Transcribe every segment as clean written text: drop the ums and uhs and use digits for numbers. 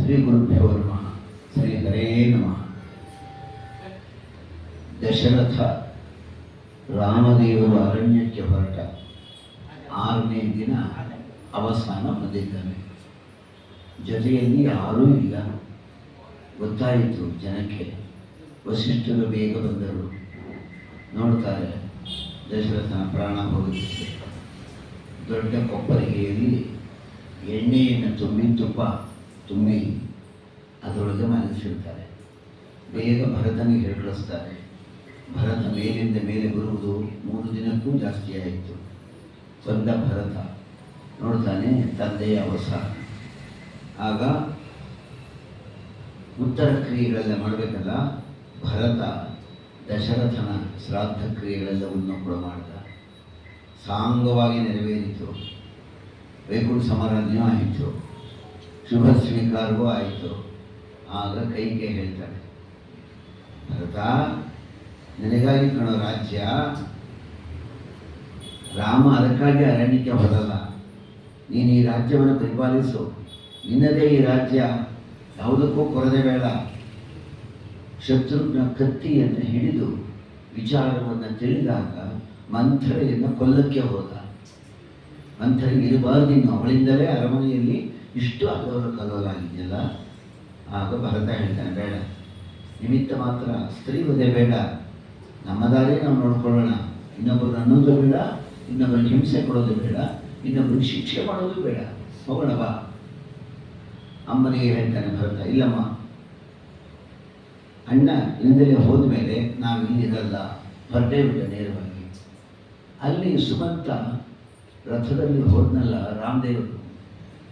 ಶ್ರೀ ಗುರುಭ್ಯೋ ನಮಃ. ಶ್ರೀ ಹರೇ ನಮಃ. ದಶರಥ ರಾಮದೇವರು ಅರಣ್ಯಕ್ಕೆ ಹೊರಟ 6ನೇ ದಿನ ಅವಸಾನ ಬಂದಿದ್ದಾನೆ. ಜೊತೆಯಲ್ಲಿ ಯಾರೂ ಇಲ್ಲ. ಗೊತ್ತಾಯಿತು ಜನಕ್ಕೆ. ವಸಿಷ್ಠರು ಬೇಗ ಬಂದರು. ನೋಡ್ತಾರೆ ದಶರಥನ ಪ್ರಾಣ ಹೋಗುತ್ತೆ. ದೊಡ್ಡ ಕೊಪ್ಪರಿಗೆಯಲ್ಲಿ ಎಣ್ಣೆಯನ್ನು ತುಂಬಿ ತುಪ್ಪ ತುಂಬಿ ಅದರೊಳಗೆ ಮಲಗಿಸಿರ್ತಾರೆ. ಬೇಗ ಭರತನಿಗೆ ಹೇಳಿಸ್ತಾರೆ. ಭರತ ಮೇಲಿಂದ ಮೇಲೆ ಬರುವುದು 3 ದಿನಕ್ಕೂ ಜಾಸ್ತಿ ಆಯಿತು. ಬಂದ ಭರತ ನೋಡ್ತಾನೆ ತಂದೆಯ ಅವಸಾನ. ಆಗ ಉತ್ತರ ಕ್ರಿಯೆಗಳೆಲ್ಲ ಮಾಡಬೇಕಲ್ಲ. ಭರತ ದಶರಥನ ಶ್ರಾದ್ದ ಕ್ರಿಯೆಗಳೆಲ್ಲವನ್ನು ಕೂಡ ಮಾಡಿದ. ಸಾಂಗವಾಗಿ ನೆರವೇರಿತು. ವೈಕುಂಠ ಸಮಾರಾಧನೆಯೂ ಆಯಿತು. ಶುಭ ಸ್ವೀಕಾರವೂ ಆಯಿತು. ಆಗ ಕೈಗೆ ಹೇಳ್ತಾಳೆ, ಭರತ ನಿನಗಾಗಿ ಕಣೋ ರಾಜ್ಯ. ರಾಮ ಅದಕ್ಕಾಗಿ ಅರಣ್ಯಕ್ಕೆ ಹೊರಲ್ಲ. ನೀನು ಈ ರಾಜ್ಯವನ್ನು ಪರಿಪಾಲಿಸು. ನಿನ್ನದೇ ಈ ರಾಜ್ಯ, ಯಾವುದಕ್ಕೂ ಕೊರದೆ ಬೇಡ. ಶತ್ರುಘ್ನ ಕತ್ತಿಯನ್ನು ಹಿಡಿದು ವಿಚಾರವನ್ನು ತಿಳಿದಾಗ ಮಂಥರೆಯನ್ನು ಕೊಲ್ಲಕ್ಕೆ ಹೋದ. ಮಂಥರಿಗೆ ಇರಬಾರ್ದು, ಇನ್ನು ಅವಳಿಂದಲೇ ಅರಮನೆಯಲ್ಲಿ ಇಷ್ಟು ಕಲ್ಲೋಲಾಗಿದೆಯಲ್ಲ. ಆಗ ಭರತ ಹೇಳ್ತಾನೆ, ಬೇಡ, ನಿಮಿತ್ತ ಮಾತ್ರ ಸ್ತ್ರೀ ವಧೆ ಬೇಡ. ನಮ್ಮ ದಾರಿ ನಾವು ನೋಡ್ಕೊಳ್ಳೋಣ. ಇನ್ನೊಬ್ಬರನ್ನ ಅನ್ನೋದು ಬೇಡ, ಇನ್ನೊಬ್ಬರಿಗೆ ಹಿಂಸೆ ಕೊಡೋದು ಬೇಡ, ಇನ್ನೊಬ್ಬರಿಗೆ ಶಿಕ್ಷೆ ಮಾಡೋದು ಬೇಡ. ಹೋಗೋಣ ಬಾ. ಅಮ್ಮನಿಗೆ ಹೇಳ್ತಾನೆ ಭರತ, ಇಲ್ಲಮ್ಮ, ಅಣ್ಣ ಇಲ್ಲದಲೇ ಹೋದ ಮೇಲೆ ನಾವು ಇಲ್ಲಿರಲ್ಲ, ಹೊರಟೇ ಬಿಟ್ಟ ನೇರವಾಗಿ. ಅಲ್ಲಿ ಸುಮಂತ ರಥದಲ್ಲಿ ಹೋದ್ನಲ್ಲ ರಾಮದೇವರು,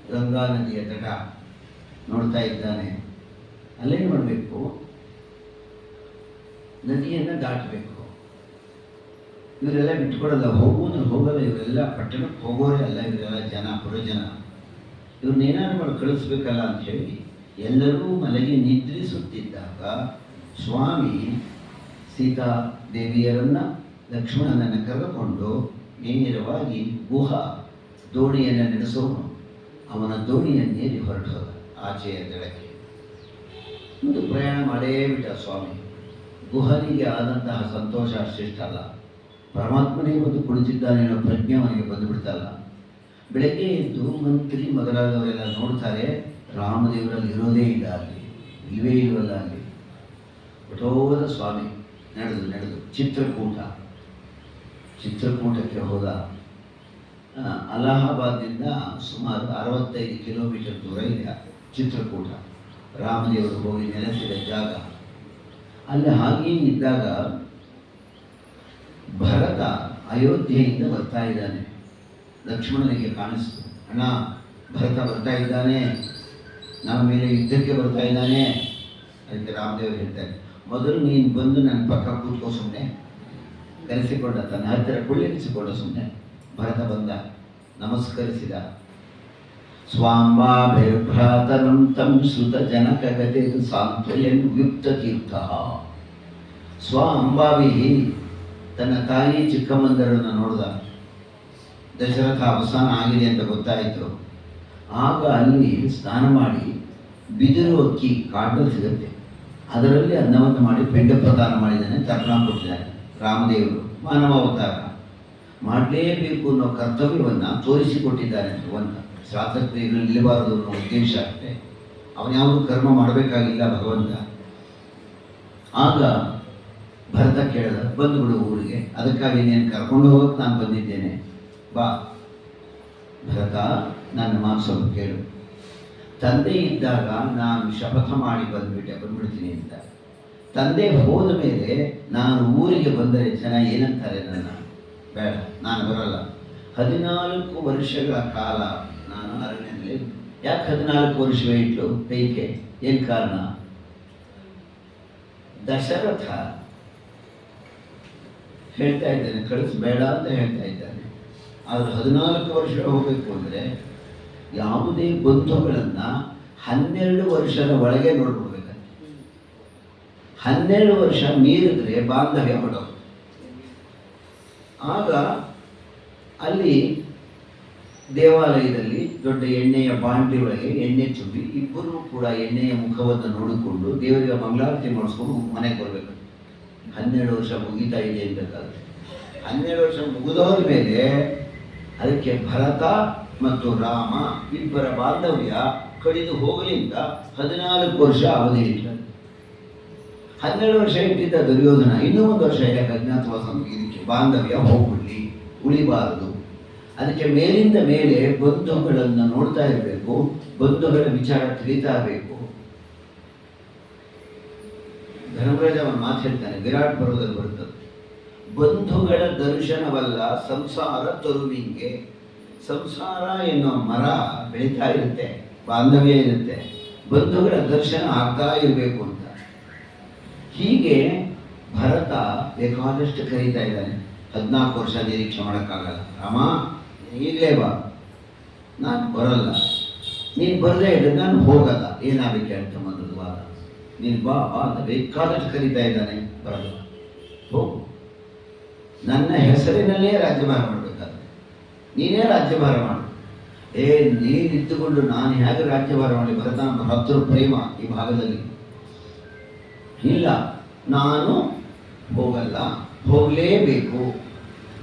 ಗಂಗಾ ನದಿಯ ತಟ ನೋಡ್ತಾ ಇದ್ದಾನೆ. ಅಲ್ಲೇನು ಮಾಡಬೇಕು, ನದಿಯನ್ನು ದಾಟಬೇಕು. ಇವರೆಲ್ಲ ಬಿಟ್ಕೊಡಲ್ಲ, ಹೋಗಲ್ಲ. ಇವರೆಲ್ಲ ಪಟ್ಟಣಕ್ಕೆ ಹೋಗೋರೇ ಅಲ್ಲ, ಇವರೆಲ್ಲ ಜನ ಪುರಜನ. ಇವ್ರನ್ನೇನಾದ್ರು ಮಾಡಿ ಕಳಿಸ್ಬೇಕಲ್ಲ ಅಂಥೇಳಿ ಎಲ್ಲರೂ ಮಲಗಿ ನಿದ್ರಿಸುತ್ತಿದ್ದಾಗ ಸ್ವಾಮಿ ಸೀತಾದೇವಿಯರನ್ನು ಲಕ್ಷ್ಮಣನನ್ನು ಕರೆದುಕೊಂಡು ನೇರವಾಗಿ ಗುಹ ದೋಣಿಯನ್ನು ನಡೆಸೋನು ಅವನ ದೋಣಿಯನ್ನೇರಿ ಹೊರಟೋದ ಆಚೆಯ ದಡಕ್ಕೆ. ಒಂದು ಪ್ರಯಾಣ ಮಾಡೇ ಬಿಟ್ಟ ಸ್ವಾಮಿ. ಗುಹನಿಗೆ ಆದಂತಹ ಸಂತೋಷ ಅಷ್ಟಿಷ್ಟ ಅಲ್ಲ. ಪರಮಾತ್ಮನೇ ಬಂದು ಕುಳಿತಿದ್ದಾನೆ ಅನ್ನೋ ಪ್ರಜ್ಞೆ ಅವನಿಗೆ ಬಂದುಬಿಡ್ತಲ್ಲ. ಬೆಳಗ್ಗೆ ಎದ್ದು ಮಂತ್ರಿ ಮೊದಲಾದವರೆಲ್ಲ ನೋಡ್ತಾರೆ, ರಾಮದೇವರಲ್ಲಿ ಇರೋದೇ ಇಲ್ಲ ಅಲ್ಲಿ, ಇಲ್ಲವೇ ಇಲ್ವಲ್ಲ ಅಲ್ಲಿ. ಹೊಟ್ಟೋದ ಸ್ವಾಮಿ ನಡೆದು ಚಿತ್ರಕೂಟಕ್ಕೆ ಹೋದ. ಅಲಹಾಬಾದ್ನಿಂದ ಸುಮಾರು 65 ಕಿಲೋಮೀಟರ್ ದೂರ ಇದೆ ಚಿತ್ರಕೂಟ. ರಾಮದೇವರು ಹೋಗಿ ನೆಲೆಸಿದ ಜಾಗ. ಅಲ್ಲಿ ಹಾಗೆಯೇ ಇದ್ದಾಗ ಭರತ ಅಯೋಧ್ಯೆಯಿಂದ ಬರ್ತಾ ಇದ್ದಾನೆ. ಲಕ್ಷ್ಮಣನಿಗೆ ಕಾಣಿಸ್ತು, ಅಣ್ಣ ಭರತ ಬರ್ತಾ ಇದ್ದಾನೆ, ನಮ್ಮ ಮೇಲೆ ಯುದ್ಧಕ್ಕೆ ಬರ್ತಾ ಇದ್ದಾನೆ. ಅದಕ್ಕೆ ರಾಮದೇವರು ಹೇಳ್ತಾರೆ, ಮೊದಲು ನೀನು ಬಂದು ನನ್ನ ಪಕ್ಕ ಕೂತ್ಕೋ. ಸುಮ್ಮನೆ ಕರೆಸಿಕೊಂಡ, ತನ್ನ ಹತ್ತಿರ ಕುಳ್ಳಿರಿಸಿಕೊಂಡ. ಸುಮ್ಮನೆ ಭರತ ಬಂದ, ನಮಸ್ಕರಿಸಿದ. ಸ್ವಾಂಬಾಭಿರ್ಭ್ರಾತರಂ ತಂ ಶ್ರುತ ಜನಕಗತೆ ಸಾಂತ್ವಯನ್ ಯುಕ್ತ ತೀರ್ಥ. ಅಂಬಾವಿ ತನ್ನ ತಾಯಿ ಚಿಕ್ಕಮ್ಮಂದರನ್ನು ನೋಡಿದ. ದಶರಥ ಅವಸಾನ ಆಗಿದೆ ಅಂತ ಗೊತ್ತಾಯಿತು. ಆಗ ಅಲ್ಲಿ ಸ್ನಾನ ಮಾಡಿ ಬಿದಿರು ಅಕ್ಕಿ ಕಾಡಲ್ಲಿ ಸಿಗುತ್ತೆ, ಅದರಲ್ಲಿ ಅನ್ನವನ್ನು ಮಾಡಿ ಪಿಂಡ ಪ್ರದಾನ ಮಾಡಿದ್ದಾನೆ, ತರ್ಪಣ ಕೊಟ್ಟಿದ್ದಾನೆ. ರಾಮದೇವರು ಮಾನವ ಅವತಾರ ಮಾಡಲೇಬೇಕು ಅನ್ನೋ ಕರ್ತವ್ಯವನ್ನು ತೋರಿಸಿಕೊಟ್ಟಿದ್ದಾನೆ. ಭಗವಂತ ಶ್ರಾದ್ದಕ್ರಿಯೆಗಳು ನಿಲ್ಲಬಾರದು ಅನ್ನೋ ಉದ್ದೇಶ ಅಷ್ಟೇ. ಅವನ್ಯಾವುದು ಕರ್ಮ ಮಾಡಬೇಕಾಗಿಲ್ಲ ಭಗವಂತ. ಆಗ ಭರತ ಕೇಳಿದ, ಬಂದುಬಿಡು ಊರಿಗೆ, ಅದಕ್ಕಾಗಿ ನೀನು ಕರ್ಕೊಂಡು ಹೋಗೋಕ್ಕೆ ನಾನು ಬಂದಿದ್ದೇನೆ, ಬಾ. ಭರತ ನನ್ನ ಮಾತು ಸ್ವಲ್ಪ ಕೇಳು. ತಂದೆ ಇದ್ದಾಗ ನಾನು ಶಪಥ ಮಾಡಿ ಬಂದ್ಬಿಡ್ತೀನಿ ಅಂತ. ತಂದೆ ಹೋದ ಮೇಲೆ ನಾನು ಊರಿಗೆ ಬಂದರೆ ಜನ ಏನಂತಾರೆ ನನ್ನ? ಬೇಡ, ನಾನು ಬರಲ್ಲ. 14 ವರ್ಷಗಳ ಕಾಲ ನಾನು ಅರಣ್ಯದಲ್ಲಿ. ಯಾಕೆ 14 ವರ್ಷವೇ ಇಟ್ಟು ಕೈಗೆ? ಏನು ಕಾರಣ? ದಶರಥ ಹೇಳ್ತಾ ಇದ್ದಾನೆ, ಕಳಿಸ್ಬೇಡ ಅಂತ ಹೇಳ್ತಾ ಇದ್ದಾನೆ. ಆದರೆ 14 ವರ್ಷ ಹೋಗಬೇಕು ಅಂದರೆ ಯಾವುದೇ ಬಂಧುಗಳನ್ನು 12 ವರ್ಷದ ಒಳಗೆ ನೋಡ್ಕೊಳ್ಬೇಕಂತೆ. 12 ವರ್ಷ ಮೀರಿದ್ರೆ ಬಾಂಧವ್ಯ ಹೊಡೋದು. ಆಗ ಅಲ್ಲಿ ದೇವಾಲಯದಲ್ಲಿ ದೊಡ್ಡ ಎಣ್ಣೆಯ ಬಾಂಡ್ಲಿ ಒಳಗೆ ಎಣ್ಣೆ ತುಂಬಿ ಇಬ್ಬರೂ ಕೂಡ ಎಣ್ಣೆಯ ಮುಖವನ್ನು ನೋಡಿಕೊಂಡು ದೇವರಿಗೆ ಮಂಗಳಾರತಿ ಮಾಡಿಸ್ಕೊಂಡು ಮನೆಗೆ ಬರಬೇಕು. 12 ವರ್ಷ ಮುಗಿತಾ ಇದೆ ಅಂತಕ್ಕಾಗುತ್ತೆ. 12 ವರ್ಷ ಮುಗಿದೋದ ಮೇಲೆ ಅದಕ್ಕೆ ಭರತ ಮತ್ತು ರಾಮ ಇಬ್ಬರ ಬಾಂಧವ್ಯ ಕಡಿದು ಹೋಗಲಿಂದ 14 ವರ್ಷ ಅವಧಿ ಇಟ್ಟಾರೆ. 12 ವರ್ಷ ಇಟ್ಟಿದ್ದ ದುರ್ಯೋಧನ ಇನ್ನೂ 1 ವರ್ಷ ಯಾಕೆ ಅಜ್ಞಾತವಾಸ ಮುಗಿದಕ್ಕೆ ಬಾಂಧವ್ಯ ಹೋಗ್ಬಿಡ್ಲಿ, ಉಳಿಬಾರದು. ಅದಕ್ಕೆ ಮೇಲಿಂದ ಮೇಲೆ ಬಂಧುಗಳನ್ನು ನೋಡ್ತಾ ಇರಬೇಕು, ಬಂಧುಗಳ ವಿಚಾರ ತಿಳಿತಾ ಬೇಕು. ಧರ್ಮರಾಜ ಅವನ ಮಾತು ಹೇಳ್ತಾನೆ, ವಿರಾಟ್ ಪರ್ವದಲ್ಲಿ ಬರ್ತದೆ, ಬಂಧುಗಳ ದರ್ಶನವಲ್ಲ ಸಂಸಾರ ತರುವಿಂಗೆ. ಸಂಸಾರ ಎನ್ನುವ ಮರ ಬೆಳೀತಾ ಇರುತ್ತೆ, ಬಾಂಧವ್ಯ ಇರುತ್ತೆ, ಬಂಧುಗಳ ದರ್ಶನ ಆಗ್ತಾ ಇರಬೇಕು ಅಂತ. ಹೀಗೆ ಭರತ ಬೇಕಾದಷ್ಟು ಕರೀತಾ ಇದ್ದಾನೆ. 14 ವರ್ಷ ನಿರೀಕ್ಷೆ ಮಾಡೋಕ್ಕಾಗಲ್ಲ. ರಾಮ ಈಗಲೇ ಬಾ, ನಾನು ಬರಲ್ಲ, ನೀನು ಬರದೇ ಇದ್ರೆ ನಾನು ಹೋಗಲ್ಲ. ಏನಾಗಬೇಕು ಅಂತ ಮೊದಲು ವಾದ, ನೀನು ಬಾ ಬಾ ಅಂತ ಬೇಕಾದಷ್ಟು ಕರೀತಾ ಇದ್ದಾನೆ, ಬರಲ್ಲ, ಹೋಗು. ನನ್ನ ಹೆಸರಿನಲ್ಲೇ ರಾಜ್ಯಭಾರ ಮಾಡಬೇಕಾದ್ರೆ ನೀನೇ ರಾಜ್ಯಭಾರ ಮಾಡು. ನೀನು ಇದ್ದುಕೊಂಡು ನಾನು ಹೇಗೆ ರಾಜ್ಯಭಾರ ಮಾಡಿ? ಭರತ ಭಕ್ತರು ಪ್ರೇಮ ಈ ಭಾಗದಲ್ಲಿ ಇಲ್ಲ, ನಾನು ಹೋಗಲ್ಲ, ಹೋಗಲೇಬೇಕು.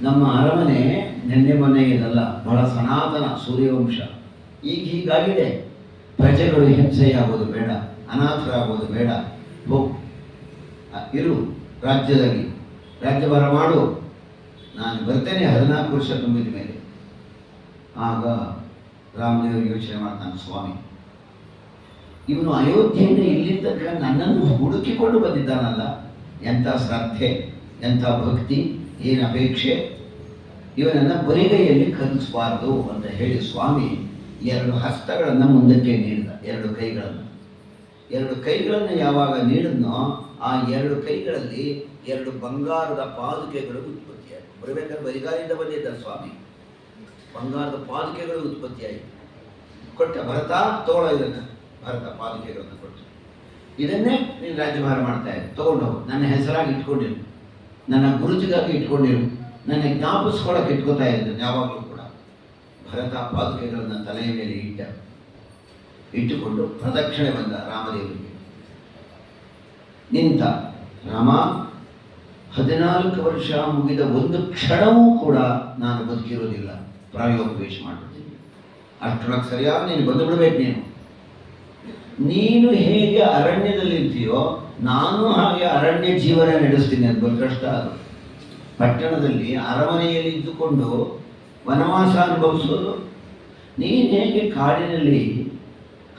ನಮ್ಮ ಅರಮನೆ ನೆನ್ನೆ ಮೊನ್ನೆ ಇದಲ್ಲ, ಬಹಳ ಸನಾತನ ಸೂರ್ಯವಂಶ. ಈಗ ಹೀಗಾಗಿದೆ, ಪ್ರಜೆಗಳು ಹಿಂಸೆಯಾಗೋದು ಬೇಡ, ಅನಾಥರಾಗೋದು ಬೇಡ, ಹೋಗು, ಇರು ರಾಜ್ಯದಲ್ಲಿ, ರಾಜ್ಯಭಾರ ಮಾಡು, ನಾನು ಬರ್ತೇನೆ 14 ವರ್ಷ ತುಂಬಿದ ಮೇಲೆ. ಆಗ ರಾಮದೇವರು ಯೋಚನೆ ಮಾಡ್ತಾನೆ, ಸ್ವಾಮಿ ಇವನು ಅಯೋಧ್ಯೆಯಿಂದ ಇಲ್ಲಿ ತನಕ ನನ್ನನ್ನು ಹುಡುಕಿಕೊಂಡು ಬಂದಿದ್ದಾನಲ್ಲ, ಎಂಥ ಶ್ರದ್ಧೆ, ಎಂಥ ಭಕ್ತಿ, ಏನು ಅಪೇಕ್ಷೆ, ಇವನನ್ನು ಬರಿಗೈಯಲ್ಲಿ ಕಲಿಸಬಾರ್ದು ಅಂತ ಹೇಳಿ ಸ್ವಾಮಿ 2 ಹಸ್ತಗಳನ್ನು ಮುಂದಕ್ಕೆ ನೀಡಿದ. 2 ಕೈಗಳನ್ನು, 2 ಕೈಗಳನ್ನು ಯಾವಾಗ ನೀಡಿದ್ನೋ ಆ 2 ಕೈಗಳಲ್ಲಿ 2 ಬಂಗಾರದ ಪಾದುಕೆಗಳು ಉತ್ಪತ್ತಿಯಾಯಿತು. ಬರಬೇಕಾದ್ರೆ ಬರಿಗಾಲಿಂದ ಬಂದಿದ್ದ ಸ್ವಾಮಿ, ಬಂಗಾರದ ಪಾದುಕೆಗಳು ಉತ್ಪತ್ತಿಯಾಯಿತು. ಕೊಟ್ಟ, ಭರತ ತೋಳ ಇದನ್ನು, ಭರತ ಪಾದುಕೆಗಳನ್ನು ಕೊಟ್ಟು, ಇದನ್ನೇ ನೀನು ರಾಜ್ಯಭಾರ ಮಾಡ್ತಾ ಇದ್ದ, ತಗೊಂಡು ಹೋಗು, ನನ್ನ ಹೆಸರಾಗಿ ಇಟ್ಕೊಂಡಿರು, ನನ್ನ ಗುರುತಿಗಾಗಿ ಇಟ್ಕೊಂಡಿರು, ನನ್ನ ಜ್ಞಾಪಿಸ್ಕೊಳಕ್ಕೆ ಇಟ್ಕೋತಾ ಇದ್ದಾನೆ ಯಾವಾಗಲೂ ಕೂಡ. ಭರತ ಪಾದುಕೆಗಳನ್ನು ತಲೆಯ ಮೇಲೆ ಇಟ್ಟುಕೊಂಡು ಪ್ರದಕ್ಷಿಣೆ ಬಂದ ರಾಮದೇವರಿಗೆ. ನಿಂತ ರಾಮ, 14 ವರ್ಷ ಮುಗಿದ ಒಂದು ಕ್ಷಣವೂ ಕೂಡ ನಾನು ಬದುಕಿರೋದಿಲ್ಲ, ಪ್ರಾಯೋಪವೇಶ ಮಾಡ್ಬಿಡ್ತೀನಿ. ಅಷ್ಟರೊಳಗೆ ಸರಿಯಾಗಿ ನೀನು ಬಂದು ಬಿಡಬೇಕು. ನೀನು ಹೇಗೆ ಅರಣ್ಯದಲ್ಲಿರ್ತೀಯೋ ನಾನು ಹಾಗೆ ಅರಣ್ಯ ಜೀವನ ನಡೆಸ್ತೀನಿ. ಅದು ಬಹಳ ಕಷ್ಟ. ಅದು ಪಟ್ಟಣದಲ್ಲಿ ಅರಮನೆಯಲ್ಲಿ ಇದ್ದುಕೊಂಡು ವನವಾಸ ಅನುಭವಿಸೋದು. ನೀನು ಹೇಗೆ ಕಾಡಿನಲ್ಲಿ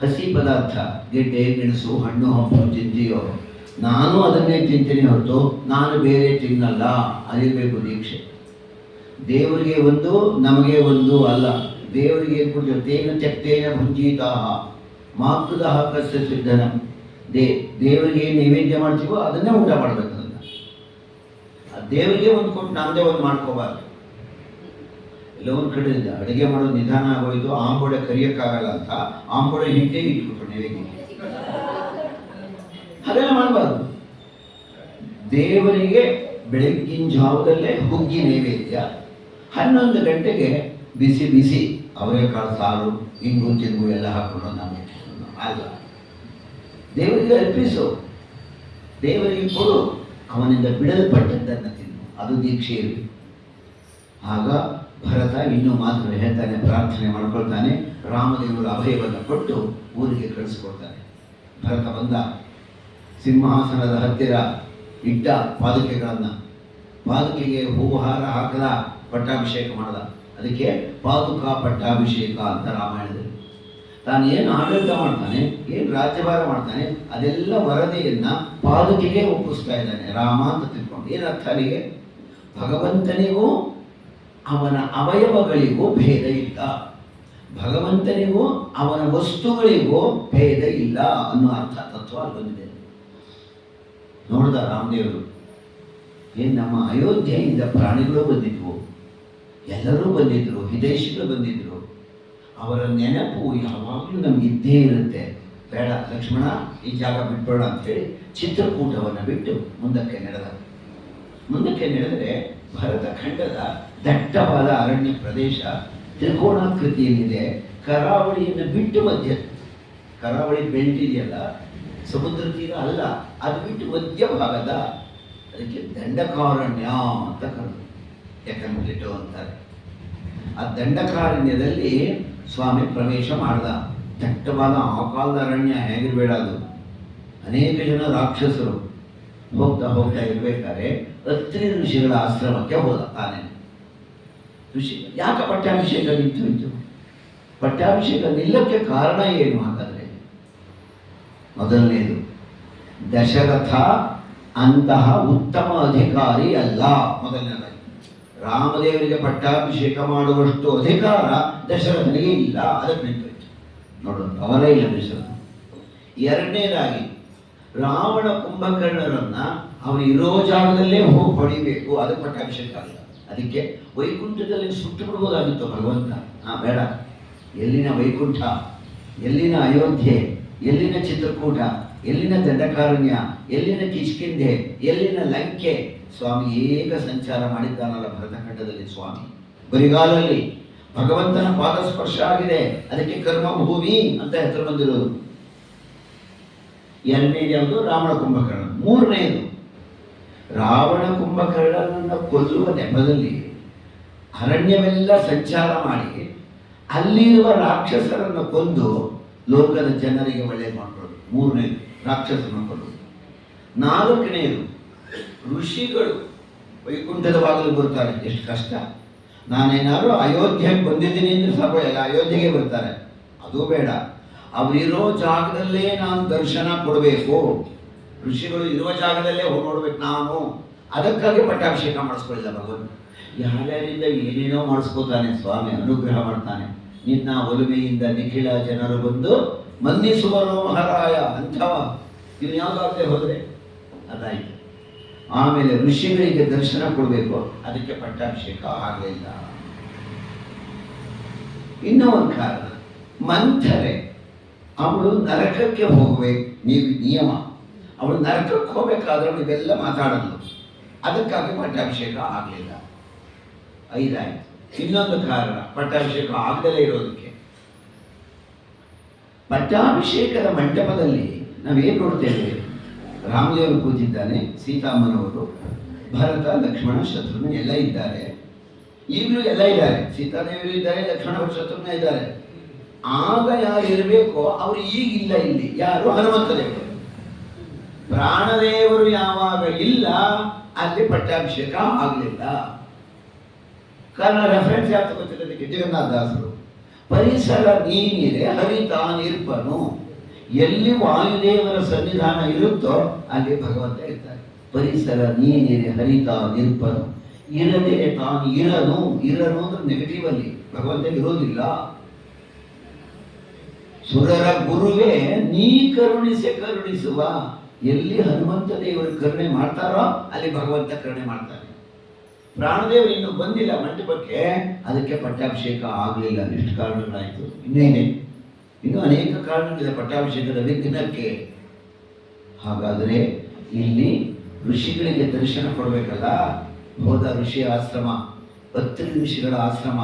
ಹಸಿ ಪದಾರ್ಥ, ಗೆಡ್ಡೆ ಗೆಣಸು ಹಣ್ಣು ಹಂಪಲು ತಿಂತೀಯೋ ನಾನು ಅದನ್ನೇ ತಿಂತೀನಿ ಹೊರತು ನಾನು ಬೇರೆ ತಿನ್ನಲ್ಲ. ಅದಿರಬೇಕು ದೀಕ್ಷೆ. ದೇವರಿಗೆ ಒಂದು ನಮಗೆ ಒಂದು ಅಲ್ಲ. ದೇವರಿಗೆ ಏನು ಕೊಡ್ತೀವಿ? ತೇನ ತ್ಯಕ್ತೇನ ಭುಂಜೀತಾ ಮಾತೃದಹ ಕಸ್ಯ ಸಿದ್ಧನ. ದೇವರಿಗೆ ನೈವೇದ್ಯ ಮಾಡ್ತೀವೋ ಅದನ್ನೇ ಊಟ ಮಾಡಬೇಕು. ಅದನ್ನು ದೇವರಿಗೆ ಒಂದು ಕೊಟ್ಟು ನಮ್ಮದೇ ಒಂದು ಮಾಡ್ಕೋಬಾರ್ದು. ಎಲ್ಲ ಒಂದು ಕಡೆ ಅಡುಗೆ ಮಾಡೋದು ನಿಧಾನ ಆಗೋಯ್ತು, ಆಂಬೋಡೆ ಕರಿಯೋಕ್ಕಾಗಲ್ಲ ಅಂತ ಆಂಬೋಡೆ ಹಿಂದೆ ಇಟ್ಬಿಟ್ರು ನೈವೇದ್ಯಕ್ಕೆ. ಹಾಗೆಲ್ಲ ಮಾಡಬಾರ್ದು. ದೇವರಿಗೆ ಬೆಳಗ್ಗಿನ ಜಾವದಲ್ಲೇ ಹುಗ್ಗಿ ನೈವೇದ್ಯ, 11 ಗಂಟೆಗೆ ಬಿಸಿ ಬಿಸಿ ಅವರೆಕಾಳು ಸಾರು, ಇಂಗು ತಿಂಗು ಎಲ್ಲ ಹಾಕೊಂಡು ನಮಗೆ ಅಲ್ಲ. ದೇವರಿಗೆ ಅರ್ಪಿಸು, ದೇವರಿಗೆ ಕೊಡು, ಅವನಿಂದ ಬಿಡಲ್ಪಟ್ಟದ್ದನ್ನು ತಿನ್ನು. ಅದು ದೀಕ್ಷೆ ಇರಲಿ. ಆಗ ಭರತ ಇನ್ನೂ ಮಾತ್ರ ಹೇಳ್ತಾನೆ, ಪ್ರಾರ್ಥನೆ ಮಾಡ್ಕೊಳ್ತಾನೆ. ರಾಮದೇವರು ಅಭಯವನ್ನು ಕೊಟ್ಟು ಊರಿಗೆ ಕಳಿಸ್ಕೊಡ್ತಾನೆ. ಭರತ ಬಂದ, ಸಿಂಹಾಸನದ ಹತ್ತಿರ ಇಟ್ಟ ಪಾದುಕೆಗಳನ್ನು, ಪಾದುಕೆಗೆ ಹೂಹಾರ ಹಾಕದ, ಪಟ್ಟಾಭಿಷೇಕ ಮಾಡದ. ಅದಕ್ಕೆ ಪಾದುಕಾ ಪಟ್ಟಾಭಿಷೇಕ ಅಂತ ರಾಮಾಯಣದಲ್ಲಿ. ತಾನು ಏನು ಆಡಳಿತ ಮಾಡ್ತಾನೆ, ಏನು ರಾಜ್ಯಭಾರ ಮಾಡ್ತಾನೆ, ಅದೆಲ್ಲ ವರದಿಯನ್ನು ಪಾದುಕೆಗೆ ಒಪ್ಪಿಸ್ತಾ ಇದ್ದಾನೆ ರಾಮ ಅಂತ ತಿಳ್ಕೊಂಡು. ಏನರ್ಥ ಅಲ್ಲಿಗೆ? ಭಗವಂತನಿಗೂ ಅವನ ಅವಯವಗಳಿಗೂ ಭೇದ ಇಲ್ಲ, ಭಗವಂತನಿಗೂ ಅವನ ವಸ್ತುಗಳಿಗೂ ಭೇದ ಇಲ್ಲ ಅನ್ನೋ ಅರ್ಥ ತತ್ವ ಅಲ್ಲಿ ಬಂದಿದೆ. ನೋಡ್ದ ರಾಮದೇವರು, ಏನು ನಮ್ಮ ಅಯೋಧ್ಯೆಯಿಂದ ಪ್ರಾಣಿಗಳು ಬಂದಿದ್ವು, ಎಲ್ಲರೂ ಬಂದಿದ್ರು, ವಿದೇಶಿಗಳು ಬಂದಿದ್ರು. ಅವರ ನೆನಪು ಯಾವಾಗಲೂ ನಮ್ಗೆ ಇದ್ದೇ ಇರುತ್ತೆ. ಬೇಡ ಲಕ್ಷ್ಮಣ, ಈ ಜಾಗ ಬಿಟ್ಬೇಡ ಅಂತೇಳಿ ಚಿತ್ರಕೂಟವನ್ನು ಬಿಟ್ಟು ಮುಂದಕ್ಕೆ ನಡೆದ. ಮುಂದಕ್ಕೆ ನಡೆದರೆ ಭರತ ಖಂಡದ ದಟ್ಟವಾದ ಅರಣ್ಯ ಪ್ರದೇಶ, ತ್ರಿಕೋಣಾಕೃತಿಯಲ್ಲಿದೆ. ಕರಾವಳಿಯನ್ನು ಬಿಟ್ಟು ಮಧ್ಯ, ಕರಾವಳಿ ಬೆಲ್ಟ್ ಇದೆಯಲ್ಲ, ಸಮುದ್ರ ತೀರ ಅಲ್ಲ, ಅದು ಬಿಟ್ಟು ಮಧ್ಯಭಾಗದ, ಅದಕ್ಕೆ ದಂಡಕಾರಣ್ಯ ಅಂತ ಕರೆದು ಯಾಕಂದ್ಬಿಟ್ಟು ಅಂತಾರೆ. ಆ ದಂಡಕಾರಣ್ಯದಲ್ಲಿ ಸ್ವಾಮಿ ಪ್ರವೇಶ ಮಾಡ್ದ. ದಟ್ಟವಾದ ಆ ಕಾಲದ ಅರಣ್ಯ ಹೇಗಿರಬೇಡ ಅದು, ಅನೇಕ ಜನ ರಾಕ್ಷಸರು. ಹೋಗ್ತಾ ಹೋಗ್ತಾ ಇರ್ಬೇಕಾದ್ರೆ ಅತ್ರಿ ಋಷಿಗಳ ಆಶ್ರಮಕ್ಕೆ ಹೋದ ತಾನೇ. ಋಷಿ ಯಾಕೆ ಪಟ್ಟಾಭಿಷೇಕ ನಿಂತು? ಪಟ್ಟಾಭಿಷೇಕ ನಿಲ್ಲಕ್ಕೆ ಕಾರಣ ಏನು ಹಾಗಾದ್ರೆ? ಮೊದಲನೇದು, ದಶರಥ ಅಂತಹ ಉತ್ತಮ ಅಧಿಕಾರಿ ಅಲ್ಲ. ಮೊದಲನೇದಾಗಿ ರಾಮದೇವರಿಗೆ ಪಟ್ಟಾಭಿಷೇಕ ಮಾಡುವಷ್ಟು ಅಧಿಕಾರ ದಶರಥನಿಗೆ ಇಲ್ಲ, ಅದಕ್ಕೆ ನಿಂತೋಯ್ತು. ನೋಡೋಣ, ಅವರೇ ಇಲ್ಲ ದಶರಥ. ಎರಡನೇದಾಗಿ, ರಾವಣ ಕುಂಭಕರ್ಣರನ್ನ ಅವನು ಇರೋ ಜಾಗದಲ್ಲೇ ಹೋಗಿ ಹೊಡಿಬೇಕು, ಅದಕ್ಕೆ ಪಟ್ಟಾಭಿಷೇಕ ಅಲ್ಲ. ಅದಕ್ಕೆ ವೈಕುಂಠದಲ್ಲಿ ಸುಟ್ಟು ಬಿಡ್ಬೋದಾಗಿತ್ತು ಭಗವಂತ. ಬೇಡ, ಎಲ್ಲಿನ ವೈಕುಂಠ, ಎಲ್ಲಿನ ಅಯೋಧ್ಯೆ, ಎಲ್ಲಿನ ಚಿತ್ರಕೂಟ, ಎಲ್ಲಿನ ದಂಡಕಾರಣ್ಯ, ಎಲ್ಲಿನ ಕಿಷ್ಕಿಂಧೆ, ಎಲ್ಲಿನ ಲಂಕೆ, ಸ್ವಾಮಿ ಏಕ ಸಂಚಾರ ಮಾಡಿದ್ದಾನಲ್ಲ ಭರತಖಂಡದಲ್ಲಿ. ಸ್ವಾಮಿ ಬರಿಗಾಲಲ್ಲಿ ಭಗವಂತನ ಪಾದ ಸ್ಪರ್ಶ ಆಗಿದೆ, ಅದಕ್ಕೆ ಕರ್ಮಭೂಮಿ ಅಂತ ಹೆಸರು ಬಂದಿರೋದು. ಎರಡನೇದು ಯಾವುದು? ರಾವಣ ಕುಂಭಕರ್ಣ. ಮೂರನೆಯದು, ರಾವಣ ಕುಂಭಕರ್ಣನನ್ನು ಕೊಲ್ಲುವ ನೆಪದಲ್ಲಿ ಅರಣ್ಯವೆಲ್ಲ ಸಂಚಾರ ಮಾಡಿ ಅಲ್ಲಿರುವ ರಾಕ್ಷಸರನ್ನು ಕೊಂದು ಲೋಕದ ಜನರಿಗೆ ಒಳ್ಳೆಯದು ಮಾಡ್ಕೊಳ್ಳೋದು. ಮೂರನೇದು, ರಾಕ್ಷಸರನ್ನು ಕೊಲ್ಲುವುದು. ನಾಲ್ಕನೆಯದು, ಋಷಿಗಳು ವೈಕುಂಠದ ಬಾಗಿಲು ಬರ್ತಾರೆ. ಎಷ್ಟು ಕಷ್ಟ! ನಾನೇನಾದ್ರು ಅಯೋಧ್ಯೆಗೆ ಬಂದಿದ್ದೀನಿ ಅಂದ್ರೆ ಸಾಕು, ಎಲ್ಲ ಅಯೋಧ್ಯೆಗೆ ಬರ್ತಾರೆ. ಅದು ಬೇಡ, ಅವರಿರೋ ಜಾಗದಲ್ಲೇ ನಾನು ದರ್ಶನ ಕೊಡಬೇಕು. ಋಷಿಗಳು ಇರುವ ಜಾಗದಲ್ಲೇ ಹೋಗಿ ನೋಡ್ಬೇಕು ನಾನು. ಅದಕ್ಕಾಗಿ ಪಟ್ಟಾಭಿಷೇಕ ಮಾಡಿಸ್ಕೊಳ್ಳಿಲ್ಲ ಭಗವಂತ. ಯಾರ್ಯಾರಿಂದ ಏನೇನೋ ಮಾಡಿಸ್ಕೋತಾನೆ ಸ್ವಾಮಿ, ಅನುಗ್ರಹ ಮಾಡ್ತಾನೆ. ನಿನ್ನ ಒಲುಮೆಯಿಂದ ನಿಖಿಲ ಜನರು ಬಂದು ಮಂದಿಸುವರೋ ಮಹಾರಾಯ ಅಂಥವ. ಇನ್ನು ಯಾವುದಾಗದೆ ಹೋದರೆ ಅದಾಯಿತು. ಆಮೇಲೆ ಋಷಿಗಳಿಗೆ ದರ್ಶನ ಕೊಡಬೇಕು, ಅದಕ್ಕೆ ಪಟ್ಟಾಭಿಷೇಕ ಆಗಲಿಲ್ಲ. ಇನ್ನೂ ಒಂದು ಕಾರಣ, ಮಂಥರೆ ಅವಳು ನರಕಕ್ಕೆ ಹೋಗಬೇಕು, ನೀವು ನಿಯಮ. ಅವಳು ನರಕಕ್ಕೆ ಹೋಗಬೇಕಾದ್ರೆ ಅವಳು ಇವೆಲ್ಲ ಮಾತಾಡಲು, ಅದಕ್ಕಾಗಿ ಪಟ್ಟಾಭಿಷೇಕ ಆಗಲಿಲ್ಲ. ಐದಾಯ್ತು. ಇನ್ನೊಂದು ಕಾರಣ ಪಟ್ಟಾಭಿಷೇಕ ಆಗದಲ್ಲೇ ಇರೋದಕ್ಕೆ, ಪಟ್ಟಾಭಿಷೇಕದ ಮಂಟಪದಲ್ಲಿ ನಾವೇನು ನೋಡ್ತೇವೆ? ರಾಮದೇವರು ಕೂತಿದ್ದಾನೆ, ಸೀತಾಮ್ಮನವರು, ಭರತ, ಲಕ್ಷ್ಮಣ, ಶತ್ರುಘ್ನ ಎಲ್ಲ ಇದ್ದಾರೆ. ಈಗಲೂ ಎಲ್ಲ ಇದ್ದಾರೆ, ಸೀತಾದೇವಿಯರು ಇದ್ದಾರೆ, ಲಕ್ಷ್ಮಣ ಶತ್ರುಘ್ನ ಇದ್ದಾರೆ. ಆಗ ಯಾರು ಇರಬೇಕೋ ಅವರು ಈಗಿಲ್ಲ ಇಲ್ಲಿ. ಯಾರು? ಹನುಮಂತ ದೇವರು. ಪ್ರಾಣದೇವರು ಯಾವಾಗ ಇಲ್ಲ ಅಲ್ಲಿ ಪಟ್ಟಾಭಿಷೇಕ ಆಗಲಿಲ್ಲ. ಕಾರಣ ರೆಫರೆನ್ಸ್ ಯಾಕೆ ಗೊತ್ತಿರೋದಕ್ಕೆ? ಜಗನ್ನಾಥದಾಸರು ಪರಿಸರ ನೀನಿರೆ ಹರಿತಾ ನಿರ್ಪನು. ಎಲ್ಲಿ ವಾಯುದೇವರ ಸನ್ನಿಧಾನ ಇರುತ್ತೋ ಅಲ್ಲಿ ಭಗವಂತ ಇರ್ತಾರೆ. ಪರಿಸರ ನೀನಿರೆ ಹರಿತಾ ನಿರ್ಪನು. ಇರದೆ ತಾನು ಇರನು. ಇರನು ಅಂದ್ರೆ ನೆಗೆಟಿವ್ ಅಲ್ಲಿ ಭಗವಂತ ಇರೋದಿಲ್ಲ. ಸುರರ ಗುರುವೇ ನೀ ಕರುಣಿಸುವ. ಎಲ್ಲಿ ಹನುಮಂತ ದೇವರು ಕರುಣೆ ಮಾಡ್ತಾರೋ ಅಲ್ಲಿ ಭಗವಂತ ಕರುಣೆ ಮಾಡ್ತಾನೆ. ಪ್ರಾಣದೇವರು ಇನ್ನು ಬಂದಿಲ್ಲ ಮಂಟಪಕ್ಕೆ, ಅದಕ್ಕೆ ಪಟ್ಟಾಭಿಷೇಕ ಆಗಲಿಲ್ಲ. ಎಷ್ಟು ಕಾರಣಗಳಾಯಿತು, ಇನ್ನೂ ಅನೇಕ ಕಾರಣಗಳಿದೆ ಪಟ್ಟಾಭಿಷೇಕದ ವಿಘ್ನಕ್ಕೆ. ಹಾಗಾದರೆ ಇಲ್ಲಿ ಋಷಿಗಳಿಗೆ ದರ್ಶನ ಕೊಡಬೇಕಲ್ಲ. ಹೋದ ಋಷಿ ಆಶ್ರಮ, ಅತ್ರಿ ಋಷಿಗಳ ಆಶ್ರಮ,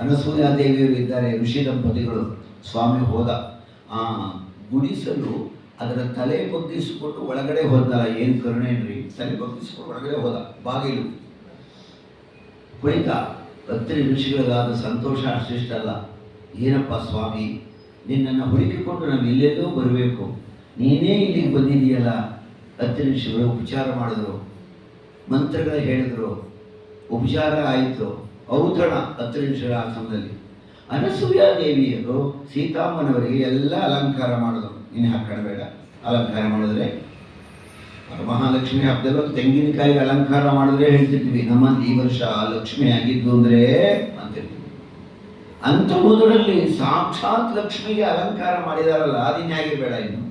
ಅನಸೂಯಾದೇವಿಯರು ಇದ್ದಾರೆ, ಋಷಿ ದಂಪತಿಗಳು. ಸ್ವಾಮಿ ಹೋದ, ಆ ಗುಡಿಸಲು ಅದರ ತಲೆ ಬಗ್ಗಿಸಿಕೊಂಡು ಒಳಗಡೆ ಹೋದಲ್ಲ. ಏನು ಕರುಣೇನ್ರಿ, ತಲೆ ಬಗ್ಗಿಸಿಕೊಂಡು ಒಳಗಡೆ ಹೋದ. ಬಾಗಿಲು ಕುಳಿತ. ಅತ್ರಿ ಋಷಿಗಳಿಗಾದ ಸಂತೋಷ ಅಷ್ಟಿಷ್ಟಲ್ಲ. ಏನಪ್ಪ ಸ್ವಾಮಿ, ನಿನ್ನನ್ನು ಹುಡುಕಿಕೊಂಡು ನಾವು ಇಲ್ಲೆಲ್ಲೋ ಬರಬೇಕು, ನೀನೇ ಇಲ್ಲಿಗೆ ಬಂದಿದೆಯಲ್ಲ. ಅತ್ರಿ ಋಷಿಗಳು ಉಪಚಾರ ಮಾಡಿದ್ರು, ಮಂತ್ರಗಳು ಹೇಳಿದ್ರು, ಉಪಚಾರ ಆಯಿತು. ಔತಣ ಅತ್ರಿ ಋಷಿಗಳ ಆಶ್ರಮದಲ್ಲಿ. ಅನಸೂಯಾದೇವಿಯರು ಸೀತಾಮ್ಮನವರಿಗೆ ಎಲ್ಲ ಅಲಂಕಾರ ಮಾಡಿದ್ರು. ನೀನು ಹಾಕಬೇಡ, ಅಲಂಕಾರ ಮಾಡಿದ್ರೆ ವರಮಹಾಲಕ್ಷ್ಮಿ ಹಬ್ಬದಲ್ಲಿ ತೆಂಗಿನಕಾಯಿಗೆ ಅಲಂಕಾರ ಮಾಡಿದ್ರೆ ಹೇಳ್ತಿರ್ತೀವಿ, ನಮ್ಮಲ್ಲಿ ಈ ವರ್ಷ ಲಕ್ಷ್ಮಿ ಆಗಿದ್ದು ಅಂದರೆ ಅಂತಿರ್ತೀವಿ. ಅಂಥವುದರಲ್ಲಿ ಸಾಕ್ಷಾತ್ ಲಕ್ಷ್ಮಿಗೆ ಅಲಂಕಾರ ಮಾಡಿದಾರಲ್ಲ, ಅದಿನ್ಯಾಗಿರ್ಬೇಡ ಇನ್ನು.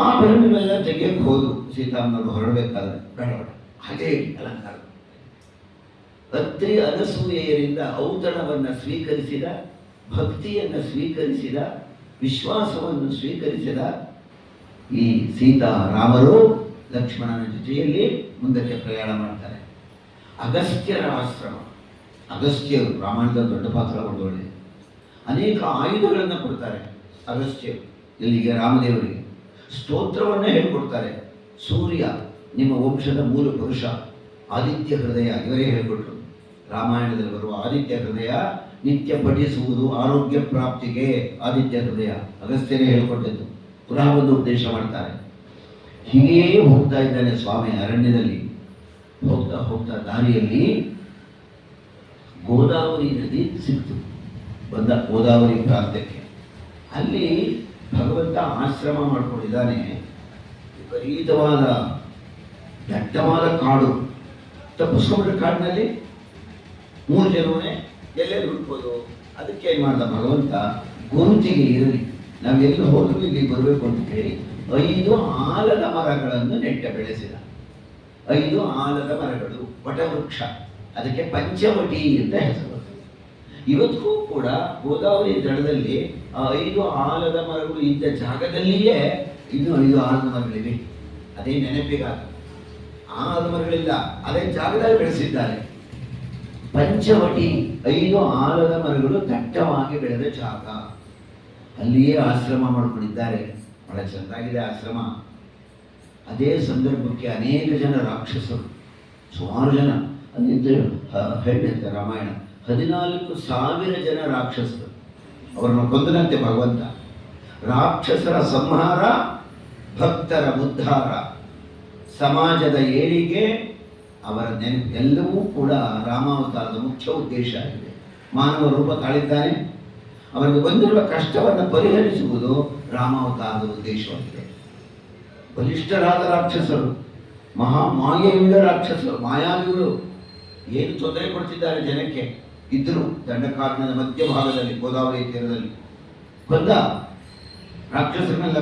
ಆ ಬೆರಳುಗಳೆಲ್ಲ ತೆಗೆಯಕ್ಕೆ ಹೋದ್ರು ಸೀತಾಮ್ಮನವರು ಹೊರಡಬೇಕಾದ್ರೆ. ಬೇಡ ಹಾಗೇ ಅಲಂಕಾರ. ಅತ್ರಿ ಅನಸೂಯೆಯರಿಂದ ಔತಣವನ್ನು ಸ್ವೀಕರಿಸಿದ, ಭಕ್ತಿಯನ್ನು ಸ್ವೀಕರಿಸಿದ, ವಿಶ್ವಾಸವನ್ನು ಸ್ವೀಕರಿಸಿದ ಈ ಸೀತಾರಾಮರು ಲಕ್ಷ್ಮಣನ ಜೊತೆಯಲ್ಲಿ ಮುಂದಕ್ಕೆ ಪ್ರಯಾಣ ಮಾಡ್ತಾರೆ. ಅಗಸ್ತ್ಯರ ಆಶ್ರಮ, ಅಗಸ್ತ್ಯರು ರಾಮಾಯಣದ ದೊಡ್ಡ ಪಾತ್ರ ಒಳ್ಳೆ ಅನೇಕ ಆಯುಧಗಳನ್ನು ಕೊಡ್ತಾರೆ ಅಗಸ್ತ್ಯರು. ಇಲ್ಲಿಗೆ ರಾಮದೇವರಿಗೆ ಸ್ತೋತ್ರವನ್ನೇ ಹೇಳ್ಕೊಡ್ತಾರೆ. ಸೂರ್ಯ ನಿಮ್ಮ ವಂಶದ ಮೂಲ ಪುರುಷ, ಆದಿತ್ಯ ಹೃದಯ ಇವರೇ ಹೇಳ್ಕೊಟ್ರು. ರಾಮಾಯಣದಲ್ಲಿ ಬರುವ ಆದಿತ್ಯ ಹೃದಯ ನಿತ್ಯ ಪಠಿಸುವುದು ಆರೋಗ್ಯ ಪ್ರಾಪ್ತಿಗೆ. ಆದಿತ್ಯ ಹೃದಯ ಅಗಸ್ತ್ಯನೇ ಹೇಳ್ಕೊಟ್ಟಿದ್ದು. ಪುನಃ ಒಂದು ಉಪದೇಶ ಮಾಡ್ತಾರೆ. ಹೀಗೇ ಹೋಗ್ತಾ ಇದ್ದಾನೆ ಸ್ವಾಮಿ ಅರಣ್ಯದಲ್ಲಿ. ಹೋಗ್ತಾ ಹೋಗ್ತಾ ದಾರಿಯಲ್ಲಿ ಗೋದಾವರಿ ನದಿ ಸಿಕ್ತು. ಬಂದ ಗೋದಾವರಿ ಪ್ರಾಂತ್ಯಕ್ಕೆ. ಅಲ್ಲಿ ಭಗವಂತ ಆಶ್ರಮ ಮಾಡ್ಕೊಂಡಿದ್ದಾನೆ. ವಿಪರೀತವಾದ ದಟ್ಟವಾದ ಕಾಡು. ತಪ್ಪಿಸ್ಕೊಂಡ್ರೆ ಕಾಡಿನಲ್ಲಿ 3 ಜನವೇ ಎಲ್ಲೇ ಹುಡ್ಬೋದು. ಅದಕ್ಕೆ ಏನು ಮಾಡ್ದ ಭಗವಂತ, ಗುರುತಿಗೆ ಇರಲಿ, ನಾವೆಲ್ಲ ಹೋದ್ರು ಇಲ್ಲಿ ಬರಬೇಕು ಅಂತ ಹೇಳಿ 5 ಆಲದ ಮರಗಳನ್ನು ಬೆಳೆಸಿದ. 5 ಆಲದ ಮರಗಳು, ವಟವೃಕ್ಷ. ಅದಕ್ಕೆ ಪಂಚವಟಿ ಅಂತ ಹೆಸರು. ಇವತ್ತಿಗೂ ಕೂಡ ಗೋದಾವರಿ ದಡದಲ್ಲಿ ಆ 5 ಆಲದ ಮರಗಳು ಇದ್ದ ಜಾಗದಲ್ಲಿಯೇ ಇನ್ನೂ 5 ಆಲದ ಮರಗಳಿವೆ. ಅದೇ ನೆನಪಿಗಾಗ ಆ ಆಲದ ಮರಗಳಿಲ್ಲ, ಅದೇ ಜಾಗದಲ್ಲಿ ಬೆಳೆಸಿದ್ದಾರೆ. ಪಂಚವಟಿ 5 ಆಲದ ಮರಗಳು ದಟ್ಟವಾಗಿ ಬೆಳೆದ ಜಾಗ. ಅಲ್ಲಿಯೇ ಆಶ್ರಮ ಮಾಡ್ಕೊಂಡಿದ್ದಾರೆ. ಬಹಳ ಚೆನ್ನಾಗಿದೆ ಆಶ್ರಮ. ಅದೇ ಸಂದರ್ಭಕ್ಕೆ ಅನೇಕ ಜನ ರಾಕ್ಷಸರು, ಸುಮಾರು ಜನ, ಅಲ್ಲಿಂದ ಹೇಳಿರ್ತಾರೆ ರಾಮಾಯಣ, 14,000 ಜನ ರಾಕ್ಷಸರು. ಅವರನ್ನು ಕೊಂದನಂತೆ ಭಗವಂತ. ರಾಕ್ಷಸರ ಸಂಹಾರ, ಭಕ್ತರ ಉದ್ಧಾರ, ಸಮಾಜದ ಏಳಿಗೆ, ಅವರ ನೆನಪು ಎಲ್ಲವೂ ಕೂಡ ರಾಮಾವತಾರದ ಮುಖ್ಯ ಉದ್ದೇಶ ಆಗಿದೆ. ಮಾನವ ರೂಪ ತಾಳಿದ್ದಾನೆ, ಅವರಿಗೆ ಬಂದಿರುವ ಕಷ್ಟವನ್ನು ಪರಿಹರಿಸುವುದು ರಾಮಾವತಾರದ ಉದ್ದೇಶವಾಗಿದೆ. ಬಲಿಷ್ಠರಾದ ರಾಕ್ಷಸರು, ಮಹಾ ಮಾಯೆಯುಳ್ಳ ರಾಕ್ಷಸರು, ಮಾಯಾವಿಗಳು ಏನು ತೊಂದರೆ ಕೊಡ್ತಿದ್ದಾರೆ ಜನಕ್ಕೆ ಇದ್ದರು. ದಂಡಕಾರಣ್ಯದ ಮಧ್ಯಭಾಗದಲ್ಲಿ ಗೋದಾವರಿ ತೀರದಲ್ಲಿ ಕೊಂದ, ರಾಕ್ಷಸರನ್ನೆಲ್ಲ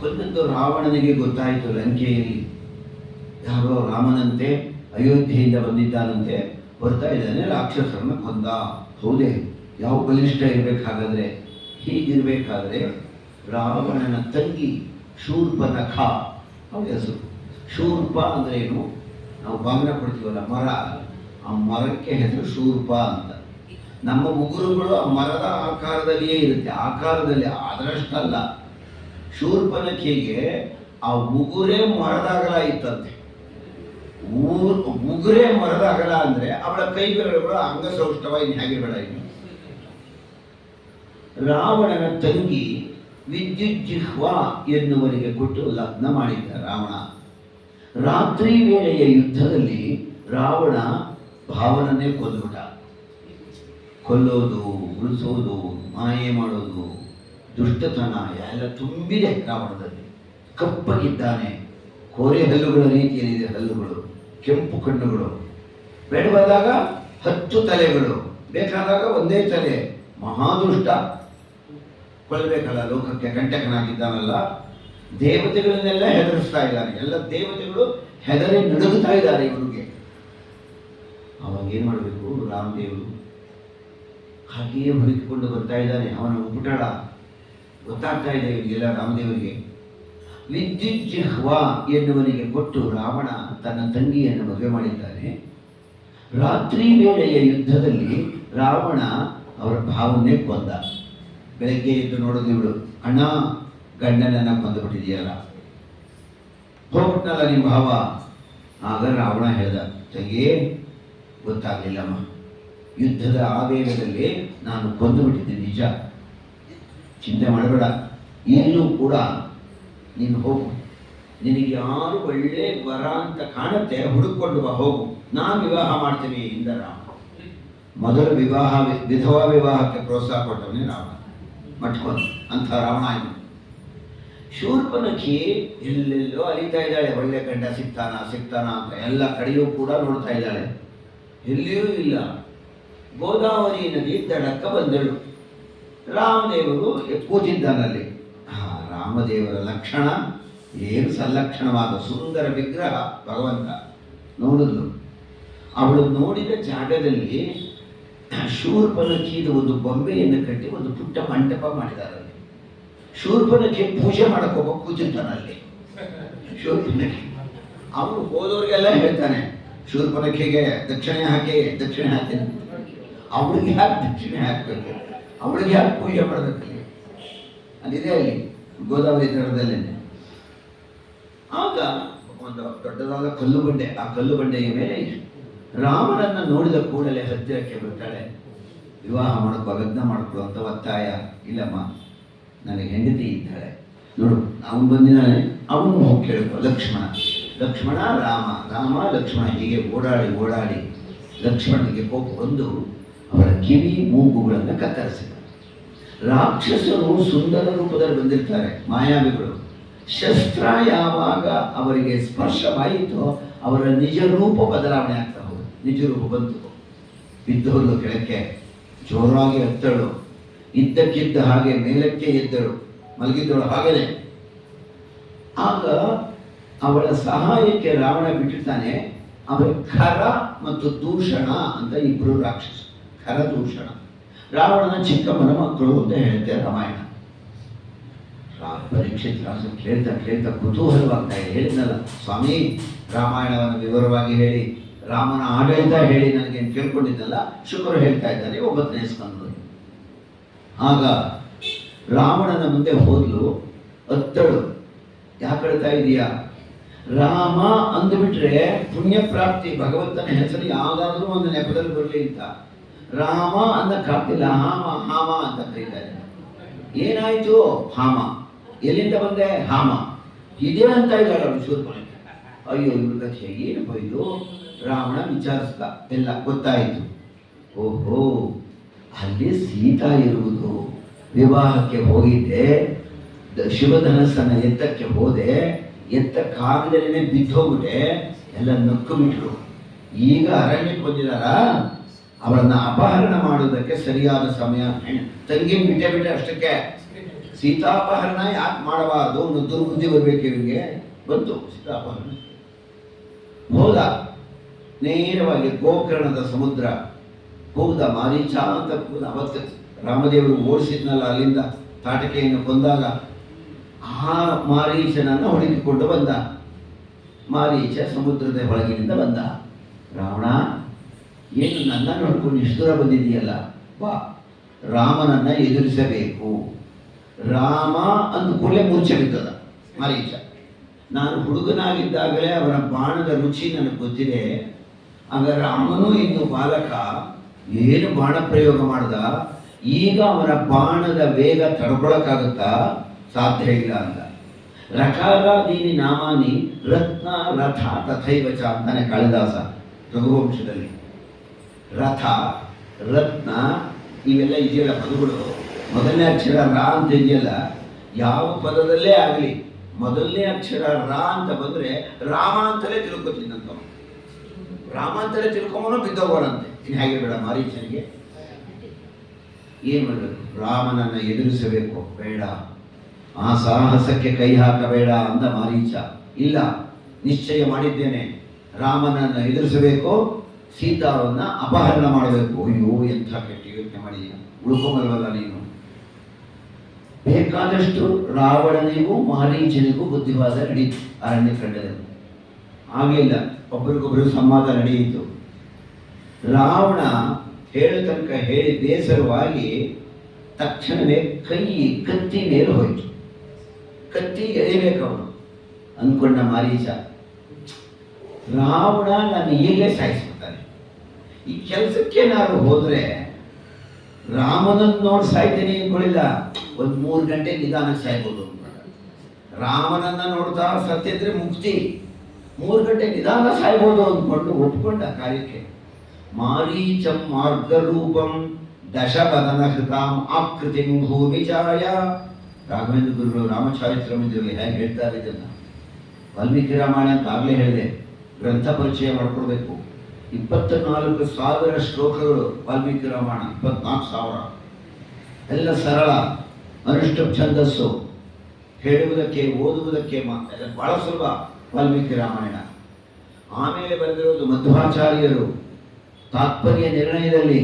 ಕೊಂದದ್ದು ರಾವಣನಿಗೆ ಗೊತ್ತಾಯಿತು. ಲಂಕೆಯಲ್ಲಿ ಯಾರೋ ರಾಮನಂತೆ ಅಯೋಧ್ಯೆಯಿಂದ ಬಂದಿದ್ದಾನಂತೆ, ಬರ್ತಾ ಇದ್ದಾನೆ, ರಾಕ್ಷಸರನ್ನು ಕೊಂದ. ಹೌದೇ, ಯಾವ ಬಲಿಷ್ಠ ಇರಬೇಕಾದ್ರೆ? ಹೀಗಿರಬೇಕಾದ್ರೆ ರಾವಣನ ತಂಗಿ ಶೂರ್ಪನಖ, ಅವಳ ಹೆಸರು. ಶೂರ್ಪ ಅಂದ್ರೆ ಏನು? ನಾವು ಬಾಗಿನ ಕೊಡ್ತೀವಲ್ಲ ಮರ, ಆ ಮರಕ್ಕೆ ಹೆಸರು ಶೂರ್ಪ ಅಂತ. ನಮ್ಮ ಉಗುರುಗಳು ಆ ಮರದ ಆಕಾರದಲ್ಲಿಯೇ ಇರುತ್ತೆ, ಆಕಾರದಲ್ಲಿ, ಅದರಷ್ಟಲ್ಲ. ಶೂರ್ಪನಖಿಗೆ ಆ ಉಗುರೇ ಮರದ ಅಗಲ ಇತ್ತಂತೆ. ಉಗುರೇ ಮರದ ಅಗಲ ಅಂದ್ರೆ ಅವಳ ಕೈ ಬೆರಳುಗಳು ಅಂಗಸೌಷ್ಠವ ಇನ್ನು ಹೇಗಿರಬೇಡ. ಇನ್ನು ರಾವಣನ ತಂಗಿ ವಿದ್ಯುಜ್ಜಿಹ್ವ ಎನ್ನುವರಿಗೆ ಕೊಟ್ಟು ಲಗ್ನ ಮಾಡಿದ್ದ ರಾವಣ. ರಾತ್ರಿ ವೇಳೆಯ ಯುದ್ಧದಲ್ಲಿ ರಾವಣ ಭಾವನನ್ನೇ ಕೊಂದುಬಿಟ್ಟ. ಕೊಲ್ಲೋದು, ಉಳಿಸೋದು, ಮಾಯೆ ಮಾಡೋದು, ದುಷ್ಟತನ ಎಲ್ಲ ತುಂಬಿದೆ ರಾವಣದಲ್ಲಿ. ಕಪ್ಪಗಿದ್ದಾನೆ, ಕೋರೆ ಹಲ್ಲುಗಳ ರೀತಿಯಲ್ಲಿದೆ ಹಲ್ಲುಗಳು, ಕೆಂಪು ಕಣ್ಣುಗಳು, ಬೇಡವಾದಾಗ 10 ತಲೆಗಳು, ಬೇಕಾದಾಗ ಒಂದೇ ತಲೆ. ಮಹಾದುಷ್ಟ. ಕೊಲ್ಲಬೇಕಲ್ಲ, ಲೋಕಕ್ಕೆ ಕಂಟಕನಾಗಿದ್ದಾನಲ್ಲ. ದೇವತೆಗಳನ್ನೆಲ್ಲ ಹೆದರಿಸ್ತಾ ಇದ್ದಾನೆ. ಎಲ್ಲ ದೇವತೆಗಳು ಹೆದರಿ ನಡುಗುತ್ತಾ ಇದ್ದಾರೆ ಇವನಿಗೆ. ಅವಾಗ ಏನು ಮಾಡಬೇಕು? ರಾಮದೇವರು ಹಾಗೆಯೇ ಹುಡುಕಿಕೊಂಡು ಬರ್ತಾ ಇದ್ದಾನೆ. ಅವನ ಉಪಟಳ ಗೊತ್ತಾಗ್ತಾ ಇದೆ ಇವರಿಗೆಲ್ಲ ರಾಮದೇವರಿಗೆ. ವಿದ್ಯುಜ್ಜಿಹ್ವ ಎನ್ನುವನಿಗೆ ಕೊಟ್ಟು ರಾವಣ ತನ್ನ ತಂಗಿಯನ್ನು ಮದುವೆ ಮಾಡಿದ್ದಾನೆ. ರಾತ್ರಿ ವೇಳೆಯ ಯುದ್ಧದಲ್ಲಿ ರಾವಣ ಅವರ ಭಾವನ್ನೇ ಕೊಂದ. ಬೆಳಗ್ಗೆ ಎದ್ದು ನೋಡೋದು ಇವಳು, ಅಣ್ಣ ಗಂಡನನ್ನ ಕೊಂದುಬಿಟ್ಟಿದೆಯಲ್ಲ, ಹೋಗ್ಬಿಟ್ನಲ್ಲ ನಿಮ್ಮ ಭಾವ. ಆಗ ರಾವಣ ಹೇಳ್ದ, ತಂಗಿ ಗೊತ್ತಾಗಲಿಲ್ಲಮ್ಮ, ಯುದ್ಧದ ಆವೇಗದಲ್ಲಿ ನಾನು ಕೊಂದುಬಿಟ್ಟಿದ್ದೀನಿ ನಿಜ, ಚಿಂತೆ ಮಾಡಬೇಡ. ಈಗಲೂ ಕೂಡ ನೀನು ಹೋಗು, ನಿನಗೆ ಯಾರು ಒಳ್ಳೆ ವರ ಅಂತ ಕಾಣುತ್ತೆ ಹುಡುಕೊಂಡು ಬಾ, ಹೋಗು, ನಾನು ವಿವಾಹ ಮಾಡ್ತೀನಿ ಎಂದ ರಾಮ. ಮೊದಲ ವಿಧವಾ ವಿವಾಹಕ್ಕೆ ಪ್ರೋತ್ಸಾಹ ಕೊಟ್ಟವನೇ ರಾವಣ. ಮಟ್ಕೊಂಡು ಅಂಥ ರಾವಣ ಇನ್ನು. ಶೂರ್ಪನಖಿ ಎಲ್ಲೆಲ್ಲೋ ಅಲಿತಾ ಇದ್ದಾಳೆ, ಒಳ್ಳೆ ಗಂಡ ಸಿಗ್ತಾನ ಅಂತ ಎಲ್ಲ ಕಡೆಯೂ ಕೂಡ ನೋಡ್ತಾ ಇದ್ದಾಳೆ, ಎಲ್ಲಿಯೂ ಇಲ್ಲ. ಗೋದಾವರಿ ನದಿ ದಡಕ್ಕ ಬಂದಳು. ರಾಮದೇವರು ಕೂತಿದ್ದಾನಲ್ಲಿ. ರಾಮದೇವರ ಲಕ್ಷಣ ಏನು ಸಲ್ಲಕ್ಷಣವಾದ ಸುಂದರ ವಿಗ್ರಹ ಭಗವಂತ. ನೋಡಿದ್ಲು. ಅವಳು ನೋಡಿದ ಜಾಗದಲ್ಲಿ ಶೂರ್ಪನಖಿದ ಒಂದು ಬೊಂಬೆಯನ್ನು ಕಟ್ಟಿ ಒಂದು ಪುಟ್ಟ ಮಂಟಪ ಮಾಡಿದ್ದಾರೆ. ಶೂರ್ಪನಖಿ ಪೂಜೆ ಮಾಡಕ್ಕೆ ಹೋಗೋ ಕೂತಿರ್ತಾನಲ್ಲಿ ಶೂರ್ಪನಖಿ. ಅವನು ಹೋದವ್ರಿಗೆಲ್ಲ ಹೇಳ್ತಾನೆ, ಶೂರ್ಪನಖೆಗೆ ದಕ್ಷಿಣೆ ಹಾಕಿ ಅವಳಿಗೆ ಯಾಕೆ ದಕ್ಷಿಣೆ ಹಾಕಬೇಕು, ಅವಳಿಗೆ ಯಾಕೆ ಪೂಜೆ ಮಾಡಬೇಕಲ್ಲಿ, ಅಲ್ಲಿದೆ ಅಲ್ಲಿ ಗೋದಾವರಿ ತಟದಲ್ಲೇ. ಆಗ ಒಂದು ದೊಡ್ಡದಾದ ಕಲ್ಲು ಬಂಡೆ, ಆ ಕಲ್ಲು ಬಂಡೆಯ ಮೇಲೆ ರಾಮನನ್ನ ನೋಡಿದ ಕೂಡಲೇ ಹತ್ತಿರಕ್ಕೆ ಬರ್ತಾಳೆ. ವಿವಾಹ ಮಾಡ್ಕೋ, ಲಗ್ನ ಮಾಡ್ಕೊ ಅಂತ ಒತ್ತಾಯ. ಇಲ್ಲಮ್ಮ, ನನಗೆ ಹೆಂಡತಿ ಇದ್ದಾಳೆ, ನೋಡು ಅವನು ಬಂದಿದ್ದಾನೆ, ಅವನು ಹೋಗಿ ಕೇಳ್ಕೊ. ಲಕ್ಷ್ಮಣ ರಾಮ ಲಕ್ಷ್ಮಣ ಹೀಗೆ ಓಡಾಡಿ ಲಕ್ಷ್ಮಣನಿಗೆ ಕೋಪ ಬಂದು ಅವರ ಕಿವಿ ಮೂಗುಗಳನ್ನು ಕತ್ತರಿಸಿದ. ರಾಕ್ಷಸರು ಸುಂದರ ರೂಪದಲ್ಲಿ ಬಂದಿರ್ತಾರೆ, ಮಾಯಾವಿಗಳು. ಶಸ್ತ್ರ ಯಾವಾಗ ಅವರಿಗೆ ಸ್ಪರ್ಶವಾಯಿತೋ ಅವರ ನಿಜ ರೂಪ ಬದಲಾವಣೆ ಆಗ್ತಾ ಹೋಗುದು. ನಿಜ ರೂಪ ಬಂತು, ಬಿದ್ದೋದು ಕೆಳಕ್ಕೆ, ಜೋರಾಗಿ ಎತ್ತಳು, ಇದ್ದಕ್ಕಿದ್ದ ಹಾಗೆ ಮೇಲಕ್ಕೆ ಎದ್ದಳು, ಮಲಗಿದ್ದಳು ಹಾಗೇನೆ. ಆಗ ಅವಳ ಸಹಾಯಕ್ಕೆ ರಾವಣ ಬಿಟ್ಟಿರ್ತಾನೆ. ಅವರ ಖರ ಮತ್ತು ದೂಷಣ ಅಂತ ಇಬ್ಬರು ರಾಕ್ಷಸ. ಖರ ದೂಷಣ ರಾವಣನ ಚಿಕ್ಕ ಮಕ್ಕಳು ಅಂತ ಹೇಳುತ್ತೆ ರಾಮಾಯಣ. ಪರೀಕ್ಷಿತ್ ರಾಜ ಕೇಳ್ತಾ ಕುತೂಹಲವಾಗ್ತಾ ಇದೆ. ಹೇಳಿದ್ನಲ್ಲ ಸ್ವಾಮಿ, ರಾಮಾಯಣವನ್ನು ವಿವರವಾಗಿ ಹೇಳಿ, ರಾಮನ ಆಡಳಿತ ಹೇಳಿ ನನಗೆ ಕೇಳ್ಕೊಂಡಿದ್ದಲ್ಲ, ಶುಕ್ರ ಹೇಳ್ತಾ ಇದ್ದಾರೆ 9ನೇ ಸ್ಕಂದ. ಆಗ ರಾವಣನ ಮುಂದೆ ಹೋದ್ಲು, ಅತ್ತಳು. ಯಾಕೆ ಹೇಳ್ತಾ ಇದೀಯಾ? ರಾಮ ಅಂದುಬಿಟ್ರೆ ಪುಣ್ಯ ಪ್ರಾಪ್ತಿ, ಭಗವಂತನ ಹೆಸರು ಯಾವುದಾದ್ರೂ ಒಂದು ನೆಪದಲ್ಲಿ ಬರಲಿ ಅಂತ. ರಾಮ ಅಂದ ಕಾಡ್ತಿಲ್ಲ, ಹಾಮ ಅಂತ ಕರೀತಾರೆ. ಏನಾಯ್ತು? ಹಾಮ. ಎಲ್ಲಿಂದ ಬಂದೆ? ಹಾಮ. ಇದೇ ಅಂತ ಇದ್ದಾಳೆ ಅವಳು ಶೂರ್ಪನಖೆ. ಅಯ್ಯೋ ಇವ್ರಿಗೆ ಏನಪ್ಪ ಇದು? ರಾವಣ ವಿಚಾರಿಸ್ದ, ಎಲ್ಲ ಗೊತ್ತಾಯಿತು. ಓಹೋ, ಅಲ್ಲಿ ಸೀತಾ ಇರುವುದು. ವಿವಾಹಕ್ಕೆ ಹೋಗಿದ್ದೆ, ಶಿವಧನಸ್ಸನ್ನ ಎತ್ತಕ್ಕೆ ಹೋದೆ, ಎತ್ತ ಕಾಲದಲ್ಲೇ ಬಿದ್ದೋಗ್ಬಿಟ್ಟೆ, ಎಲ್ಲ ನಕ್ಕು ಬಿಟ್ರು. ಈಗ ಅರಣ್ಯಕ್ಕೆ ಬಂದಿದಾರ, ಅವಳನ್ನ ಅಪಹರಣ ಮಾಡುವುದಕ್ಕೆ ಸರಿಯಾದ ಸಮಯ. ತಂಗಿ ಬಿಟ್ಟೆ ಅಷ್ಟಕ್ಕೆ. ಸೀತಾಪಹರಣ ಯಾಕೆ ಮಾಡಬಾರ್ದು ಅನ್ನೋ ದುರ್ಬುದ್ಧಿ ಬರ್ಬೇಕು ಇವರಿಗೆ. ಬಂತು ಸೀತಾಪಹರಣ. ಹೋದ ನೇರವಾಗಿ ಗೋಕರ್ಣದ ಸಮುದ್ರ ಹೋದ. ಮಾರೀಚ ಅಂತ ಅವತ್ತು ರಾಮದೇವರು ಓಡಿಸಿದ್ನಲ್ಲ ಅಲ್ಲಿಂದ, ತಾಟಕೆಯನ್ನು ಕೊಂದಾಗ ಆ ಮಾರೀಚನನ್ನು ಹೊಡೆದುಕೊಂಡು ಬಂದ. ಮಾರೀಚ ಸಮುದ್ರದ ಒಳಗಿನಿಂದ ಬಂದ. ರಾವಣ, ಏನು ನನ್ನ ನೋಡ್ಕೊಂಡು ಇಷ್ಟು ದೂರ ಬಂದಿದೆಯಲ್ಲ, ಬಾ, ರಾಮನನ್ನ ಎದುರಿಸಬೇಕು. ರಾಮ ಅಂದ ಕೂಡಲೇ ಮೂರ್ಛೆ ಬಿದ್ದದ ಮಾರೀಚ. ನಾನು ಹುಡುಗನಾಗಿದ್ದಾಗಲೇ ಅವರ ಬಾಣದ ರುಚಿ ನನಗೆ ಗೊತ್ತಿದೆ. ಆಗ ರಾಮನು ಇನ್ನು ಬಾಲಕ, ಏನು ಬಾಣ ಪ್ರಯೋಗ ಮಾಡ್ದ, ಈಗ ಅವನ ಬಾಣದ ವೇಗ ತಡ್ಕೊಳಕ್ಕಾಗುತ್ತಾ? ಸಾಧ್ಯ ಇಲ್ಲ ಅಂತ. ರಕಾರಾದೀನಿ ನಾಮಾನಿ ರತ್ನ ರಥ ತಥೈವಚ ಅಂತಾನೆ ಕಾಳಿದಾಸ ರಘುವಂಶದಲ್ಲಿ. ರಥ, ರತ್ನ ಇವೆಲ್ಲ ಇದೆಯಲ್ಲ ಪದಗಳು. ಮೊದಲನೇ ಅಕ್ಷರ ರಾ ಅಂತ ಇದೆಯಲ್ಲ, ಯಾವ ಪದದಲ್ಲೇ ಆಗಲಿ ಮೊದಲನೇ ಅಕ್ಷರ ರಾ ಅಂತ ಬಂದರೆ ರಾಮ ಅಂತಲೇ ತಿಳ್ಕೊತಿದ್ದಂತ. ರಾಮ ಅಂತಲೇ ತಿಳ್ಕೊಂಬನೋ ಬಿದ್ದೋಗೋರಂತೆ. ಇನ್ನು ಹಾಗೆ ಬೇಡ, ಮಾರೀಚನಿಗೆ ಏನು ಮಾಡಬೇಕು? ರಾಮನನ್ನು ಎದುರಿಸಬೇಕು. ಬೇಡ, ಆ ಸಾಹಸಕ್ಕೆ ಕೈ ಹಾಕಬೇಡ ಅಂದ ಮಾರೀಚ. ಇಲ್ಲ, ನಿಶ್ಚಯ ಮಾಡಿದ್ದೇನೆ, ರಾಮನನ್ನು ಎದುರಿಸಬೇಕು, ಸೀತಾವನ್ನ ಅಪಹರಣ ಮಾಡಬೇಕು. ಅಯ್ಯೋ, ಎಂಥ ಕೆಟ್ಟ ಯೋಚನೆ ಮಾಡಿದೀಯ, ಉಳ್ಕೊಂಬಲ್ವಲ್ಲ ನೀನು. ಬೇಕಾದಷ್ಟು ರಾವಣನಿಗೂ ಮಾರೀಚನಿಗೂ ಬುದ್ಧಿವಾದ ನಡೀತು ಅರಣ್ಯ ಖಂಡದಲ್ಲಿ. ಆಗಿಲ್ಲ, ಒಬ್ಬರಿಗೊಬ್ಬರು ಸಂವಾದ ನಡೆಯಿತು. ರಾವಣ ಹೇಳ ತನಕ ಹೇಳಿ ಬೇಸರವಾಗಿ ತಕ್ಷಣವೇ ಕತ್ತಿ ಮೇಲೆ ಹೋಯಿತು. ಕತ್ತಿ ಎಳಿಬೇಕು ಅವನು ಅಂದ್ಕೊಂಡ ಮಾರೀಚ. ರಾವಣ ನಾನು ಈಗಲೇ ಸಾಯಿಸ್ಬಿಡ್ತಾನೆ. ಈ ಕೆಲಸಕ್ಕೆ ನಾನು ಹೋದ್ರೆ ರಾಮನನ್ನು ನೋಡಿ ಸಾಯ್ತೇನೆ ಅಂದ್ಕೊಳ್ಳಿಲ್ಲ, ಒಂದು 3 ಗಂಟೆ ನಿಧಾನಕ್ಕೆ ಸಾಯ್ಬೋದು. ರಾಮನನ್ನ ನೋಡ್ತಾ ಸತ್ತಿದ್ರೆ ಮುಕ್ತಿ, 3 ಗಂಟೆ ನಿಧಾನ ಸಾಯ್ಬೋದು ಅಂದ್ಕೊಂಡು ಒಪ್ಕೊಂಡ ಕಾರ್ಯಕ್ಕೆ. ಮಾರೀಚಂ ಮಾರ್ಗರೂಪಂ ದಶವದನ ಹೃತಾಂ ಆಕೃತಿಂ ಭೂಮಿಚಾಯ. ರಾಘವೇಂದ್ರ ಗುರುಗಳು ರಾಮಚಾರಿತ್ರಮದಲ್ಲಿ ಹೇಗೆ ಹೇಳ್ತಾರೆ ಇದನ್ನ? ವಾಲ್ಮೀಕಿ ರಾಮಾಯಣ ಅಂತ ಆಗಲೇ ಹೇಳಿದೆ, ಗ್ರಂಥ ಪರಿಚಯ ಮಾಡ್ಕೊಳ್ಬೇಕು. 24,000 ಶ್ಲೋಕಗಳು ವಾಲ್ಮೀಕಿ ರಾಮಾಯಣ, 24,000. ಎಲ್ಲ ಸರಳ, ಅನುಷ್ಠ ಛಂದಸ್ಸು, ಹೇಳುವುದಕ್ಕೆ ಓದುವುದಕ್ಕೆ ಬಹಳ ಸುಲಭ ವಾಲ್ಮೀಕಿ ರಾಮಾಯಣ. ಆಮೇಲೆ ಬರೆದಿರೋದು ಮಧ್ವಾಚಾರ್ಯರು ತಾತ್ಪರ್ಯ ನಿರ್ಣಯದಲ್ಲಿ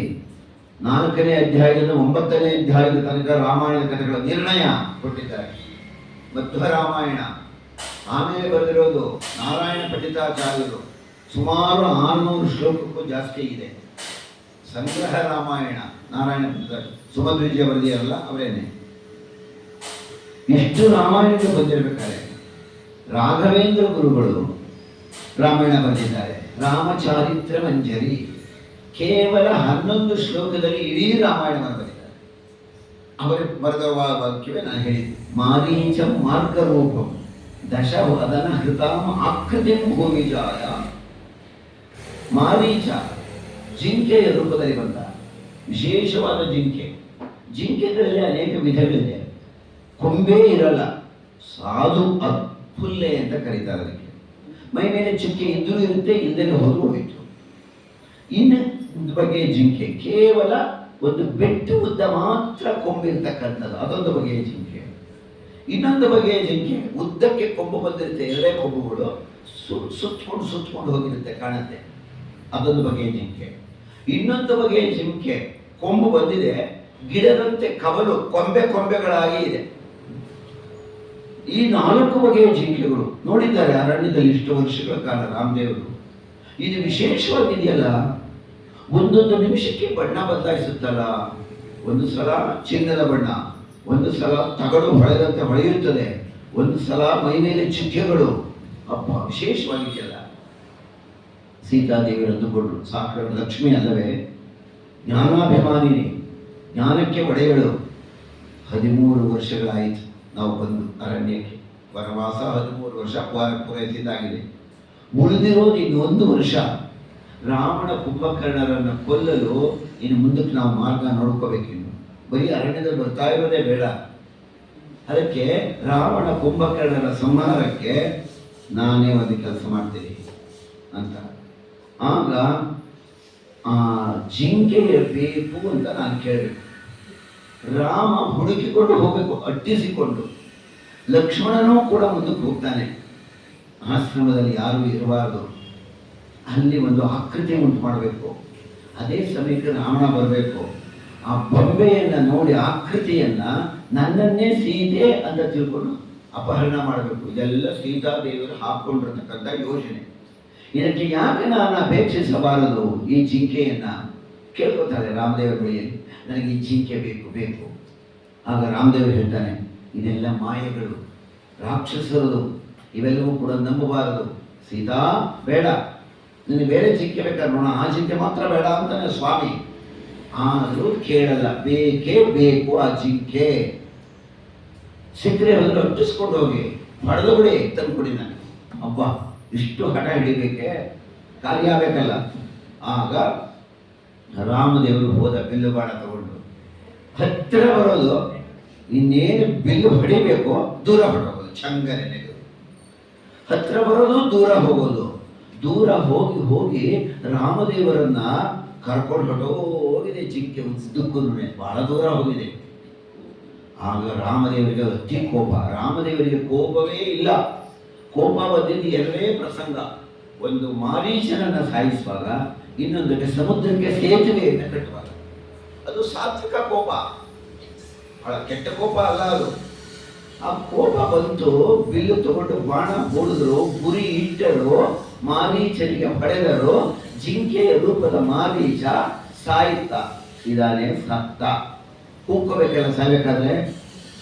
4ನೇ ಅಧ್ಯಾಯದಿಂದ 9ನೇ ಅಧ್ಯಾಯದ ತನಕ ರಾಮಾಯಣದ ಕಥೆಗಳ ನಿರ್ಣಯ ಕೊಟ್ಟಿದ್ದಾರೆ, ಮಧ್ವ ರಾಮಾಯಣ. ಆಮೇಲೆ ಬರೆದಿರೋದು ನಾರಾಯಣ ಪಂಡಿತಾಚಾರ್ಯರು ಸುಮಾರು 600 ಶ್ಲೋಕಕ್ಕೂ ಜಾಸ್ತಿ ಇದೆ. ಸಂಗ್ರಹ ರಾಮಾಯಣ, ನಾರಾಯಣ ಸುಮಧ್ವಿಜಯ ವರದಿಯಲ್ಲ ಅವರೇನೆ. ಇಷ್ಟು ರಾಮಾಯಣಕ್ಕೆ ಬಂದಿರಬೇಕಾದ್ರೆ ರಾಘವೇಂದ್ರ ಗುರುಗಳು ರಾಮಾಯಣ ಬರೆದಿದ್ದಾರೆ. ರಾಮಚಾರಿತ್ರ ಮಂಜರಿ ಕೇವಲ 11 ಶ್ಲೋಕದಲ್ಲಿ ಇಡೀ ರಾಮಾಯಣವನ್ನು ಬರೆದಿದ್ದಾರೆ. ಅವರು ಬರೆದ ವಾಕ್ಯವೇ ನಾನು ಹೇಳಿದ್ದೆ. ಮಾರೀಚ ಮಾರ್ಗರೂಪಂ ದಶವದನ ಹೃತಾಂ ಆಕೃತಿಂ ಭೂಮಿಜಾಯ. ಮಾರೀಚ ಜಿಂಕೆಯ ರೂಪದಲ್ಲಿ ಬಂದ, ವಿಶೇಷವಾದ ಜಿಂಕೆ. ಜಿಂಕೆಗಳಲ್ಲಿ ಅನೇಕ ವಿಧಗಳಿದೆ. ಕೊಂಬೇ ಇರಲ್ಲ, ಸಾಧು ಅಪ್ಪುಲ್ಲೆ ಅಂತ ಕರೀತಾರೆ ಅದಕ್ಕೆ. ಮೈ ಮೇಲೆ ಚುಕ್ಕೆ ಇದ್ರೂ ಇರುತ್ತೆ, ಇಲ್ಲದೆ ಹೋದ್ರು ಹೋಯಿತು. ಇನ್ನು ಬಗೆಯ ಜಿಂಕೆ ಕೇವಲ ಒಂದು ಬೆಟ್ಟು ಉದ್ದ ಮಾತ್ರ ಕೊಂಬಿರ್ತಕ್ಕಂಥದ್ದು, ಅದೊಂದು ಬಗೆಯ ಜಿಂಕೆ. ಇನ್ನೊಂದು ಬಗೆಯ ಜಿಂಕೆ ಉದ್ದಕ್ಕೆ ಕೊಂಬು ಬಂದಿರುತ್ತೆ, ಎರಡೇ ಕೊಂಬುಗಳು ಸುತ್ಕೊಂಡು ಹೋಗಿರುತ್ತೆ, ಕಾಣುತ್ತೆ, ಅದೊಂದು ಬಗೆಯ ಜಿಂಕೆ. ಇನ್ನೊಂದು ಬಗೆಯ ಜಿಂಕೆ ಕೊಂಬು ಬಂದಿದೆ, ಗಿಡದಂತೆ ಕವಲು ಕೊಂಬೆಗಳಾಗಿ ಇದೆ. ಈ 4 ಬಗೆಯ ಜಿಂಕೆಗಳು ನೋಡಿದ್ದಾರೆ ಅರಣ್ಯದಲ್ಲಿ ಇಷ್ಟು ವರ್ಷಗಳ ಕಾಲ ರಾಮದೇವರು. ಇದು ವಿಶೇಷವಾಗಿದೆಯಲ್ಲ, ಒಂದೊಂದು ನಿಮಿಷಕ್ಕೆ ಬಣ್ಣ ಬದಲಾಯಿಸುತ್ತಲ್ಲ. ಒಂದು ಸಲ ಚಿನ್ನದ ಬಣ್ಣ, ಒಂದು ಸಲ ತಗಡು ಹೊಳೆದಂತೆ ಹೊಳೆಯುತ್ತದೆ, ಒಂದು ಸಲ ಮೈ ಮೇಲೆ ಚುಕ್ಕೆಗಳು. ಅಪ್ಪ, ವಿಶೇಷವಾಗಿದೆಯಲ್ಲ. ಸೀತಾದೇವಿಯರು ಅಂದುಕೊಂಡ್ರು, ಸಾಕ್ಷಾತ್ ಲಕ್ಷ್ಮಿ ಅಲ್ಲವೇ, ಜ್ಞಾನಾಭಿಮಾನಿನಿ, ಜ್ಞಾನಕ್ಕೆ ಒಡೆಯಳು. 13 ವರ್ಷಗಳಾಯಿತು ನಾವು ಬಂದು ಅರಣ್ಯಕ್ಕೆ. ವನವಾಸ 13 ವರ್ಷ ಪೂರೈಸಿದ್ದಾಗಿದೆ. ಉಳಿದಿರೋದು ಇನ್ನೊಂದು ವರ್ಷ. ರಾವಣ ಕುಂಭಕರ್ಣರನ್ನು ಕೊಲ್ಲಲು ಇನ್ನು ಮುಂದಕ್ಕೆ ನಾವು ಮಾರ್ಗ ನೋಡ್ಕೋಬೇಕಿನ್ನು. ಬರೀ ಅರಣ್ಯದಲ್ಲಿ ಬರ್ತಾ ಇರೋದೇ ಬೇಡ. ಅದಕ್ಕೆ ರಾವಣ ಕುಂಭಕರ್ಣರ ಸಂಹಾರಕ್ಕೆ ನಾನೇ ಒಂದು ಕೆಲಸ ಮಾಡ್ತೀನಿ ಅಂತ. ಆಗ ಜಿಂಕೆ ಬೇಕು ಅಂತ ನಾನು ಕೇಳಬೇಕು. ರಾಮ ಹುಡುಕಿಕೊಂಡು ಹೋಗಬೇಕು, ಅಟ್ಟಿಸಿಕೊಂಡು. ಲಕ್ಷ್ಮಣನೂ ಕೂಡ ಮುಂದಕ್ಕೆ ಹೋಗ್ತಾನೆ. ಆಶ್ರಮದಲ್ಲಿ ಯಾರೂ ಇರಬಾರ್ದು, ಅಲ್ಲಿ ಒಂದು ಆಕೃತಿ ಉಂಟು ಮಾಡಬೇಕು. ಅದೇ ಸಮಯಕ್ಕೆ ರಾವಣ ಬರಬೇಕು. ಆ ಬೊಂಬೆಯನ್ನು ನೋಡಿ ಆಕೃತಿಯನ್ನು ನನ್ನನ್ನೇ ಸೀತೆ ಅಂತ ತಿಳ್ಕೊಂಡು ಅಪಹರಣ ಮಾಡಬೇಕು. ಇದೆಲ್ಲ ಸೀತಾದೇವಿಯರು ಹಾಕ್ಕೊಂಡಿರ್ತಕ್ಕಂಥ ಯೋಜನೆ. ಇದಕ್ಕೆ ಯಾಕೆ ನಾನು ಅಪೇಕ್ಷಿಸಬಾರದು ಈ ಜಿಂಕೆಯನ್ನು? ಕೇಳ್ಕೊತಾರೆ ರಾಮದೇವರ ಬಳಿ, ನನಗೆ ಈ ಜಿಂಕೆ ಬೇಕು. ಆಗ ರಾಮದೇವರು ಹೇಳ್ತಾನೆ, ಇದೆಲ್ಲ ಮಾಯೆಗಳು, ರಾಕ್ಷಸರದು, ಇವೆಲ್ಲವೂ ಕೂಡ ನಂಬಬಾರದು. ಸೀತಾ ಬೇಡ, ನಿನಗೆ ಬೇರೆ ಜಿಂಕೆ ಬೇಕಾದ್ರೆ ನೋಡ, ಆ ಜಿಂಕೆ ಮಾತ್ರ ಬೇಡ ಅಂತಾನೆ ಸ್ವಾಮಿ. ಆದರೂ ಕೇಳಲ್ಲ, ಬೇಕೇ ಬೇಕು ಆ ಜಿಂಕೆ. ಸಿಕ್ಕರೆ ಹೋದ್ರೆ ಅಟ್ಟಿಸ್ಕೊಂಡು ಹೋಗಿ ಹೊಡೆದು ಬಿಡಿ, ತಂದ್ಕೊಡಿ ನನಗೆ. ಅಬ್ಬ, ಇಷ್ಟು ಹಠ ಹಿಡಿಬೇಕೆ, ಕಾರ್ಯ ಆಗಬೇಕಲ್ಲ. ಆಗ ರಾಮದೇವರು ಹೋದ, ಬಿಲ್ಲು ಬಾಣ ತಗೊಂಡು ಹತ್ತಿರ ಬರೋದು, ಇನ್ನೇನು ಬಿಲ್ಲು ಹೊಡಿಬೇಕು, ದೂರ ಹೊರಟೋಗೋದು, ಚಂಗನೆ ನೆಗೆದು ಹತ್ತಿರ ಬರೋದು, ದೂರ ಹೋಗೋದು. ದೂರ ಹೋಗಿ ರಾಮದೇವರನ್ನ ಕರ್ಕೊಂಡು ಹೊರಟೋಗಿದೆ ಜಿಂಕೆ. ಉದ್ದಕ್ಕೂ ಬಹಳ ದೂರ ಹೋಗಿದೆ. ಆಗ ರಾಮದೇವರಿಗೆ ಅತಿ ಕೋಪ. ರಾಮದೇವರಿಗೆ ಕೋಪವೇ ಇಲ್ಲ. ಕೋಪ ಬಂದಿದ್ದು ಎರಡೇ ಪ್ರಸಂಗ. ಒಂದು ಮಾರೀಚನನ್ನು ಸಾಯಿಸುವಾಗ, ಇನ್ನೊಂದಕ್ಕೆ ಸಮುದ್ರಕ್ಕೆ ಸೇತುವೆಯನ್ನು ಕಟ್ಟುವಾಗ. ಅದು ಸಾತ್ವಿಕ ಕೋಪ, ಬಹಳ ಕೆಟ್ಟ ಕೋಪ ಅಲ್ಲ ಅದು. ಆ ಕೋಪ ಬಂತು, ಬಿಲ್ಲು ತಗೊಂಡು ಬಾಣ ಹೂಡಿದ್ರು, ಗುರಿ ಇಟ್ಟರು, ಮಾರೀಚನಿಗೆ ಹೊಡೆದರು. ಜಿಂಕೆಯ ರೂಪದ ಮಾರೀಚ ಸಾಯುತ್ತ ಇದಾನೆ, ಸತ್ತ. ಕೂಗ್ಕೋಬೇಕಲ್ಲ ಸಾಯ್ಬೇಕಾದ್ರೆ.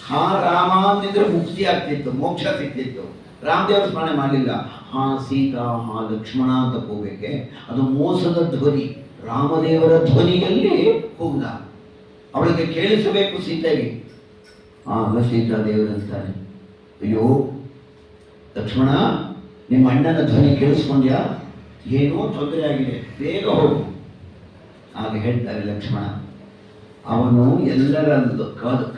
ಹಾ ರಾಮ ಅಂತಿದ್ರೆ ಮುಕ್ತಿ ಆಗ್ತಿತ್ತು, ಮೋಕ್ಷ ಸಿಗ್ತಿತ್ತು. ರಾಮದೇವರ ಸ್ಮರಣೆ ಮಾಡಲಿಲ್ಲ. ಹಾ ಸೀತಾ, ಹಾ ಲಕ್ಷ್ಮಣ ಅಂತ ಕೂಗಬೇಕೆ, ಅದು ಮೋಸದ ಧ್ವನಿ. ರಾಮದೇವರ ಧ್ವನಿಯಲ್ಲಿ ಕೂಗ್ದ, ಅವಳಿಗೆ ಕೇಳಿಸಬೇಕು ಸೀತೆಗೆ. ಆಗ ಸೀತಾದೇವರಂತಾನೆ, ಅಯ್ಯೋ ಲಕ್ಷ್ಮಣ, ನಿಮ್ಮ ಅಣ್ಣನ ಧ್ವನಿ ಕೇಳಿಸ್ಕೊಂಡ್ಯಾ? ಏನೋ ತೊಂದರೆ ಆಗಿದೆ, ಬೇಗ ಹೋಗು. ಆಗ ಹೇಳ್ತಾರೆ ಲಕ್ಷ್ಮಣ, ಅವನು ಎಲ್ಲರ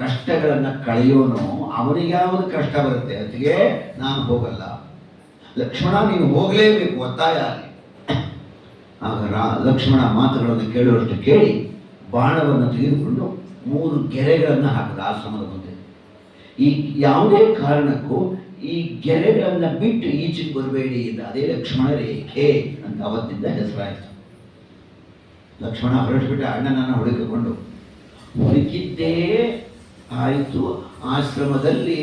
ಕಷ್ಟಗಳನ್ನು ಕಳೆಯೋನು, ಅವನಿಗೆ ಯಾವುದು ಕಷ್ಟ ಬರುತ್ತೆ, ಅದಕ್ಕೆ ನಾನು ಹೋಗಲ್ಲ. ಲಕ್ಷ್ಮಣ, ನೀನು ಹೋಗಲೇಬೇಕು, ಒತ್ತಾಯ ಆಗಲಿ. ಆಗ ಲಕ್ಷ್ಮಣ ಮಾತುಗಳನ್ನು ಕೇಳುವಷ್ಟು ಕೇಳಿ ಬಾಣವನ್ನು ತೆಗೆದುಕೊಂಡು 3 ಗೆರೆಗಳನ್ನು ಹಾಕಿದ ಆಶ್ರಮದ ಮುಂದೆ. ಈ ಯಾವುದೇ ಕಾರಣಕ್ಕೂ ಈ ಗೆರೆಗಳನ್ನು ಬಿಟ್ಟು ಈಚೆಗೆ ಬರಬೇಡಿ ಅಂತ. ಅದೇ ಲಕ್ಷ್ಮಣ ರೇಖೆ ಅಂತ ಅವತ್ತಿಂದ ಹೆಸರಾಯಿತು. ಲಕ್ಷ್ಮಣ ಹೊರಟುಬಿಟ್ಟ, ಅಣ್ಣನನ್ನು ಹುಡುಕಿದ್ದೇ ಆಯಿತು. ಆಶ್ರಮದಲ್ಲಿ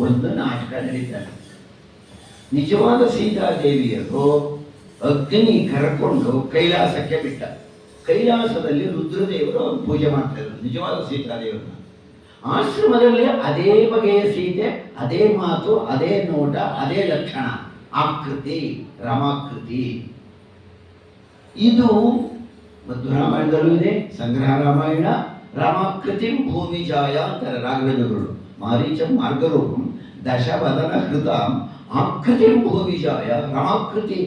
ಒಂದು ನಾಟಕ ನಡೀತಾರೆ. ನಿಜವಾದ ಸೀತಾದೇವಿಯರು ಅಗ್ನಿ ಕರ್ಕೊಂಡು ಕೈಲಾಸಕ್ಕೆ ಬಿಟ್ಟ. ಕೈಲಾಸದಲ್ಲಿ ರುದ್ರದೇವರು ಅವ್ರು ಪೂಜೆ ಮಾಡ್ತಾ ಇದ್ರು ನಿಜವಾದ ಸೀತಾದೇವರನ್ನ. ಆಶ್ರಮದಲ್ಲಿ ಅದೇ ಬಗೆಯ ಸೀತೆ, ಅದೇ ಮಾತು, ಅದೇ ನೋಟ, ಅದೇ ಲಕ್ಷಣ, ಆಕೃತಿ, ರಾಮಾಕೃತಿ. ಇದು ಮಧ್ವರಾಮಾಯಣದಲ್ಲೂ ಇದೆ, ಸಂಗ್ರಹ ರಾಮಾಯಣ. ರಾಮಾಕೃತಿ ಭೂಮಿಜಾಯ ಅಂತಾರೆ ರಾಘವೇಂದ್ರಗಳು. ಮಾರೀಚ ಮಾರ್ಗರೂಪಂ ದಶವದನ ಹೃತಾಂ ಆಕೃತಿ ಭೂಮಿಜಾಯ. ರಾಮಾಕೃತಿ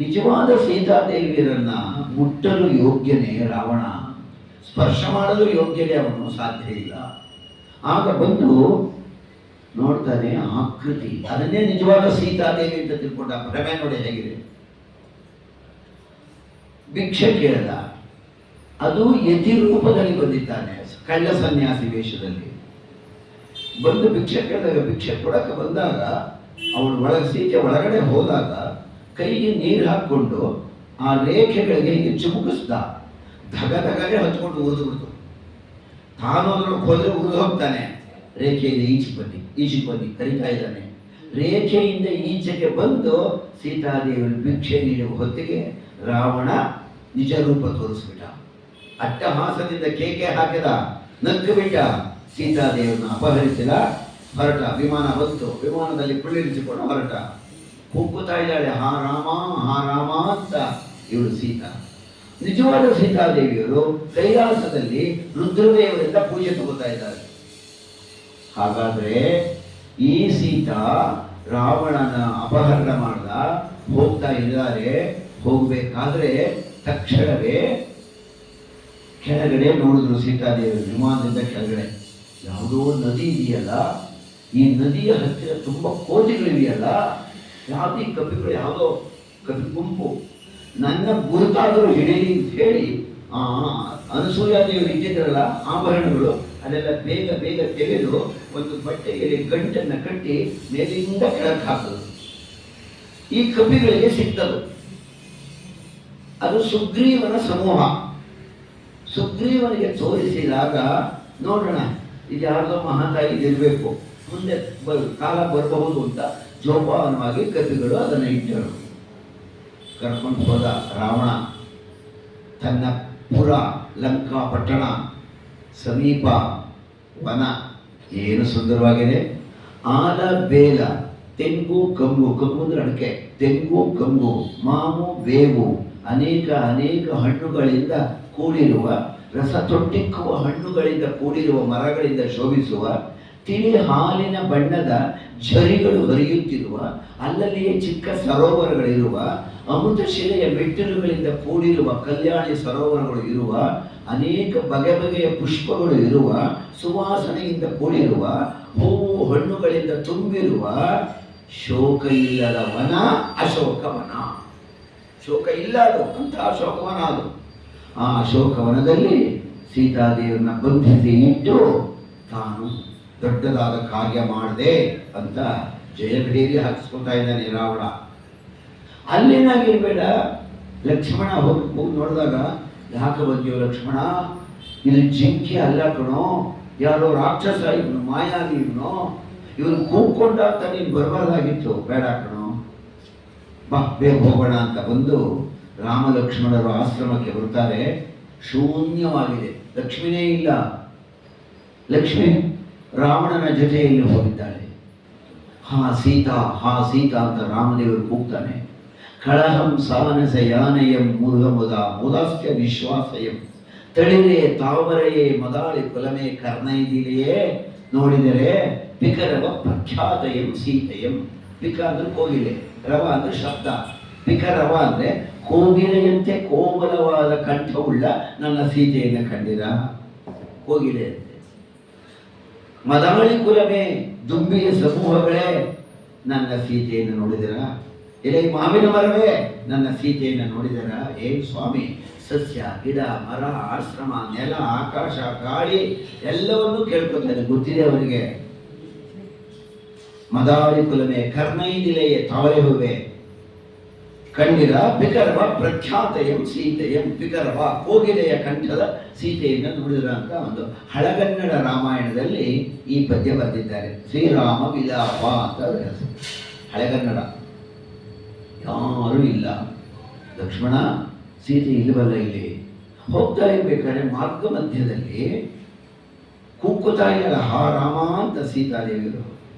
ನಿಜವಾದ ಸೀತಾದೇವಿಯರನ್ನ ಮುಟ್ಟಲು ಯೋಗ್ಯನೇ ರಾವಣ, ಸ್ಪರ್ಶ ಮಾಡಲು ಯೋಗ್ಯನೇ ಅವನು, ಸಾಧ್ಯ ಇಲ್ಲ. ಆಗ ಬಂದು ನೋಡ್ತಾನೆ ಆಕೃತಿ, ಅದನ್ನೇ ನಿಜವಾದ ಸೀತಾದೇವಿ ಅಂತ ತಿಳ್ಕೊಂಡ. ಭ್ರಮೆ ನೋಡಿ ಹೇಗಿದೆ. ಭಿಕ್ಷೆ ಕೇಳ್ದ, ಅದು ಯತಿ ರೂಪದಲ್ಲಿ ಬಂದಿದ್ದಾನೆ, ಕಳ್ಳ ಸನ್ಯಾಸಿ ವೇಷದಲ್ಲಿ ಬಂದು ಭಿಕ್ಷೆ ಕೇಳಿದಾಗ, ಭಿಕ್ಷೆ ಕೊಡಕ್ಕೆ ಬಂದಾಗ ಅವಳು ಸೀತೆ ಒಳಗಡೆ ಹೋದಾಗ ಕೈಗೆ ನೀರು ಹಾಕ್ಕೊಂಡು ಆ ರೇಖೆಗಳಿಗೆ ಹೀಗೆ ಚುಮುಕಿಸ್ದ. ಧಗ ಧಗನೆ ಹತ್ಕೊಂಡು ಉರಿದ್ಬಿಡ್ತು. ತಾನು ಅದ್ರೊಳಗೆ ಹೋದ್ರೆ ಉರಿದು ಹೋಗ್ತಾನೆ. ರೇಖೆಯಿಂದ ಈಚೆಗೆ ಬನ್ನಿ ಕರಿತಾ ಇದ್ದಾನೆ. ರೇಖೆಯಿಂದ ಈಚೆಗೆ ಬಂದು ಸೀತಾದೇವಿಯನ್ನು ಭಿಕ್ಷೆ ನೀಡುವ ಹೊತ್ತಿಗೆ ರಾವಣ ನಿಜ ರೂಪ ತೋರಿಸ್ಬಿಟ್ಟ. ಅಟ್ಟಹಾಸದಿಂದ ಕೇಕೆ ಹಾಕಿದ, ನಕ್ಕು ಬಿಟ್ಟ. ಸೀತಾದೇವಿಯನ್ನು ಅಪಹರಿಸಿದ, ಹೊರಟ. ವಿಮಾನ ಬಂತು, ವಿಮಾನದಲ್ಲಿ ಕುಳ್ಳಿರಿಸಿಕೊಂಡು ಹೊರಟ. ಕೂಗುತ್ತಾ ಇದ್ದಾಳೆ, ಹಾ ರಾಮ ಅಂತ ಇವಳು ಸೀತಾ. ನಿಜವಾದ ಸೀತಾದೇವಿಯವರು ಕೈಲಾಸದಲ್ಲಿ ರುದ್ರದೇವರಿಂದ ಪೂಜೆ ತಗೋತಾ ಇದ್ದಾರೆ. ಹಾಗಾದ್ರೆ ಈ ಸೀತಾ ರಾವಣನ ಅಪಹರಣ ಮಾಡ್ದ, ಹೋಗ್ತಾ ಇದ್ದಾರೆ. ಹೋಗ್ಬೇಕಾದ್ರೆ ತಕ್ಷಣವೇ ಕೆಳಗಡೆ ನೋಡಿದ್ರು ಸೀತಾದೇವಿ. ವಿಮಾನದಿಂದ ಕೆಳಗಡೆ ಯಾವುದೋ ನದಿ ಇದೆಯಲ್ಲ, ಈ ನದಿಯ ಹತ್ತಿರ ತುಂಬ ಕೋತಿಗಳಿವೆಯಲ್ಲ, ಯಾವುದೇ ಕಪಿಗಳು, ಯಾವುದೋ ಕಪಿ ಗುಂಪು, ನನ್ನ ಗುರುತಾದರೂ ಹಿಡೀಲಿ ಅಂತ ಹೇಳಿ ಅನಸೂಯಾದೇವರು ಇಟ್ಟಿದ್ರಲ್ಲ ಆಭರಣಗಳು, ಅದೆಲ್ಲ ಬೇಗ ಬೇಗ ತೆಗೆದು ಒಂದು ಬಟ್ಟೆಯಲ್ಲಿ ಗಂಟನ್ನು ಕಟ್ಟಿ ಮೇಲಿಂದ ಕೆಳಕ್ಕೆ ಹಾಕಿದ್ರು. ಈ ಕಪಿಗಳಿಗೆ ಸಿಕ್ತದು. ಅದು ಸುಗ್ರೀವನ ಸಮೂಹ. ಸುಗ್ರೀವನಿಗೆ ತೋರಿಸಿದಾಗ ನೋಡೋಣ ಇದು ಯಾರ್ದೋ ಮಹಾತಾಯಿ ಇರಬೇಕು, ಮುಂದೆ ಕಾಲ ಬರಬಹುದು ಅಂತ ಜೋಪಾನವಾಗಿ ಕಪಿಗಳು ಅದನ್ನು ಇಟ್ಟರು. ಕರ್ಕೊಂಡು ಹೋದ ರಾವಣ. ತನ್ನ ಪುರ ಲಂಕಾ ಪಟ್ಟಣ ಸಮೀಪ ವನ ಏನು ಸುಂದರವಾಗಿದೆ. ಆಲ ಬೇಲ, ತೆಂಗು ಕಂಗು, ಕಂಗು ಅಂದ್ರೆ ಅಡಿಕೆ, ತೆಂಗು ಕಂಗು, ಮಾವು ಬೇವು, ಅನೇಕ ಅನೇಕ ಹಣ್ಣುಗಳಿಂದ ಕೂಡಿರುವ, ರಸ ತೊಟ್ಟಿಕ್ಕುವ ಹಣ್ಣುಗಳಿಂದ ಕೂಡಿರುವ ಮರಗಳಿಂದ ಶೋಭಿಸುವ, ತಿಳಿ ಹಾಲಿನ ಬಣ್ಣದ ಝರಿಗಳು ಹರಿಯುತ್ತಿರುವ, ಅಲ್ಲಲ್ಲಿಯೇ ಚಿಕ್ಕ ಸರೋವರಗಳಿರುವ, ಅಮೃತ ಶಿಲೆಯ ಮೆಟ್ಟಿಲುಗಳಿಂದ ಕೂಡಿರುವ ಕಲ್ಯಾಣಿ ಸರೋವರಗಳು ಇರುವ, ಅನೇಕ ಬಗೆ ಬಗೆಯ ಪುಷ್ಪಗಳು ಇರುವ, ಸುವಾಸನೆಯಿಂದ ಕೂಡಿರುವ, ಹೂವು ಹಣ್ಣುಗಳಿಂದ ತುಂಬಿರುವ, ಶೋಕ ಇಲ್ಲದ ವನ ಅಶೋಕವನ. ಶೋಕ ಇಲ್ಲ ಅದು, ಅಂತ ಅಶೋಕವನ ಅದು. ಆ ಅಶೋಕವನದಲ್ಲಿ ಸೀತಾದೇವಿಯನ್ನ ಬಂಧಿಸಿ ಇಟ್ಟು ತಾನು ದೊಡ್ಡದಾದ ಕಾರ್ಯ ಮಾಡಿದೆ ಅಂತ ಜಯಭೇರಿ ಹಾಕಿಸ್ಕೊತಾ ಇದ್ದಾನೆ ರಾವಣ. ಅಲ್ಲೇನಾಗಿರ್ಬೇಡ, ಲಕ್ಷ್ಮಣ ಹೋಗಿ ನೋಡಿದಾಗ, ಯಾಕೆ ಬಂದೀವ ಲಕ್ಷ್ಮಣ, ಇದು ಜಿಂಕೆ ಅಲ್ಲ ಕಣೋ, ಯಾರೋ ರಾಕ್ಷಸ ಇವನು, ಮಾಯಾವಿ ಇವನು, ಇವನು ಕೂಗ್ಕೊಂಡಾಗ ನೀನು ಬರಬಾರ್ದಾಗಿತ್ತು, ಬೇಡ ಕಣೋ, ಬಾ ಬೇಗ ಹೋಗೋಣ ಅಂತ ಬಂದು ರಾಮ ಲಕ್ಷ್ಮಣರು ಆಶ್ರಮಕ್ಕೆ ಬರ್ತಾರೆ. ಶೂನ್ಯವಾಗಿದೆ, ಲಕ್ಷ್ಮಿನೇ ಇಲ್ಲ. ಲಕ್ಷ್ಮಿ ರಾವಣನ ಜೊತೆಯಲ್ಲಿ ಹೋಗಿದ್ದಾಳೆ. ಹಾ ಸೀತಾ ಅಂತ ರಾಮದೇವರು ಕೂಗ್ತಾನೆ. ಕಳಹಂ ಸಾನಸ ಯಾನಯಂ ಮುರುಘಮುದ ಮುದಾಸ್ತ್ಯ ವಿಶ್ವಾಸಯಂ ತಳಿರೆ ತಾವರೆಯೇ ಮದಾಳಿ ಕುಲಮೆ ಕರ್ಣೈದಿಲೆಯೇ ನೋಡಿದರೆ ಪಿಕರವ ಪ್ರಖ್ಯಾತಯಂ ಸೀತೆಯಂ. ಪಿಕ ಅಂದ್ರೆ ಕೋಗಿಲೆ, ರವ ಅಂದ್ರೆ ಶಬ್ದ. ಪಿಕರವ ಅಂದ್ರೆ ಕೋಗಿಲೆಯಂತೆ ಕೋಮಲವಾದ ಕಂಠವುಳ್ಳ ನನ್ನ ಸೀತೆಯನ್ನು ಕಂಡಿರ. ಕೋಗಿಲೆ ಅಂತೆ. ಮದಾಳಿ ಕುಲಮೆ ದುಂಬಿಯ ಸಮೂಹಗಳೇ ನನ್ನ ಸೀತೆಯನ್ನು ನೋಡಿದರ. ಎಲೆ ಮಾವಿನ ಮರವೇ ನನ್ನ ಸೀತೆಯನ್ನು ನೋಡಿದರ. ಏ ಸ್ವಾಮಿ, ಸಸ್ಯ ಗಿಡ ಮರ ಆಶ್ರಮ ನೆಲ ಆಕಾಶ ಗಾಳಿ ಎಲ್ಲವನ್ನೂ ಕೇಳ್ಕೊತಾನೆ, ಗೊತ್ತಿದೆ ಅವನಿಗೆ. ಮದಾಳಿ ಕುಲಮೆ ಕರ್ಣೈದಿಲೆಯೇ ತಾವರೆ ಹೂವೆ ಕಂಡಿರ ಪಿಕರವ ಪ್ರಖ್ಯಾತಯಂ ಸೀತೆಯಂ. ಪಿಕರವ ಕೋಗಿಲೆಯ ಕಂಠದ ಸೀತೆಯನ್ನು ನೋಡಿದ್ರ ಅಂತ ಒಂದು ಹಳಗನ್ನಡ ರಾಮಾಯಣದಲ್ಲಿ ಈ ಪದ್ಯ ಬರೆದಿದ್ದಾರೆ. ಶ್ರೀರಾಮ ವಿಲಾಪ ಅಂತ ಹೆಸರು. ಹಳೆಗನ್ನಡ. ಯಾರೂ ಇಲ್ಲ, ಲಕ್ಷ್ಮಣ, ಸೀತೆ ಇಲ್ಲವಲ್ಲ ಇಲ್ಲಿ. ಹೋಗ್ತಾ ಇರ್ಬೇಕಾದ್ರೆ ಮಾರ್ಗ ಮಧ್ಯದಲ್ಲಿ ಕೂಗ್ತಾ ಇರಲ್ಲ, ಹಾ ರಾಮ ಅಂತ ಸೀತಾದೇವಿಯರು.